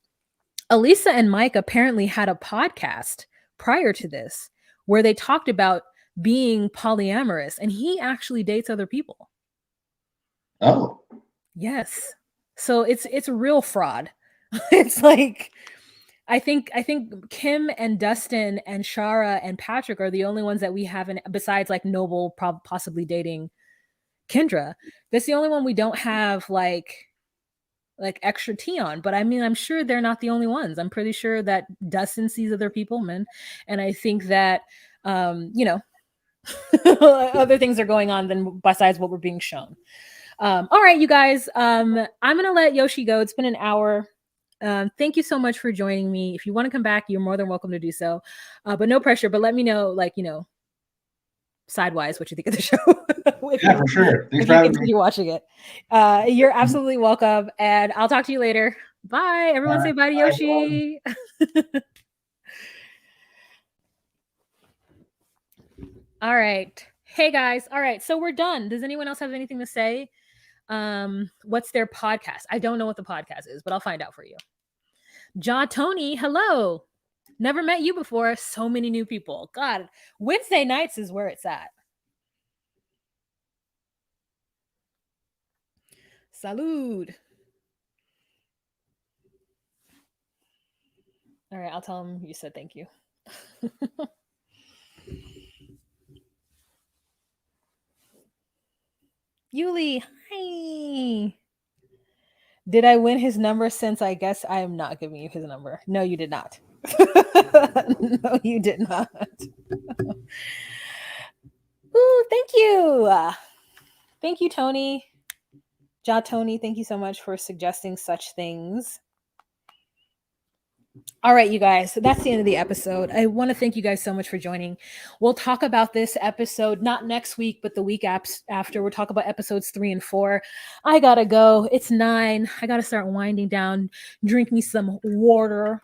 Elisa and Mike apparently had a podcast prior to this where they talked about being polyamorous, and he actually dates other people. Oh. Yes. So it's a real fraud. It's like, I think Kim and Dustin and Shara and Patrick are the only ones that we haven't, besides like Noble possibly dating Kendra. That's the only one we don't have like extra tea on. But I mean, I'm sure they're not the only ones. I'm pretty sure that Dustin sees other people, man. And I think that, other things are going on than besides what we're being shown. All right, you guys, I'm going to let Yoshi go. It's been an hour. Thank you so much for joining me. If you want to come back, you're more than welcome to do so. But no pressure, but let me know, like, sidewise, what you think of the show. Yeah, for sure. Thanks for having me. You're watching it. You're absolutely welcome. And I'll talk to you later. Bye. Everyone say bye to Yoshi. All right. Hey guys. All right. So we're done. Does anyone else have anything to say? What's their podcast? I don't know what the podcast is, but I'll find out for you. Ja Tony, hello. Never met you before. So many new people. God, Wednesday nights is where it's at. Salud. All right, I'll tell him you said thank you. Yuli, hi. Did I win his number since I guess I am not giving you his number? No, you did not. No, you did not. Ooh, thank you. Thank you, Tony. Ja Tony, thank you so much for suggesting such things. All right, you guys. So that's the end of the episode. I want to thank you guys so much for joining. We'll talk about this episode not next week, but the week after. We'll talk about episodes 3 and 4. I gotta go. It's 9. I gotta start winding down. Drink me some water.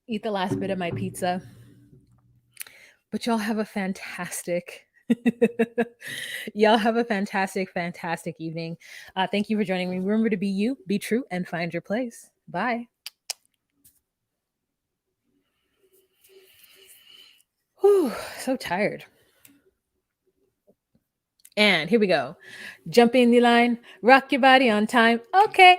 Eat the last bit of my pizza. But y'all have a fantastic y'all have a fantastic evening. Thank you for joining me. Remember to be you, be true, and find your place. Bye. Whew, so tired. And here we go. Jump in the line, rock your body on time. Okay.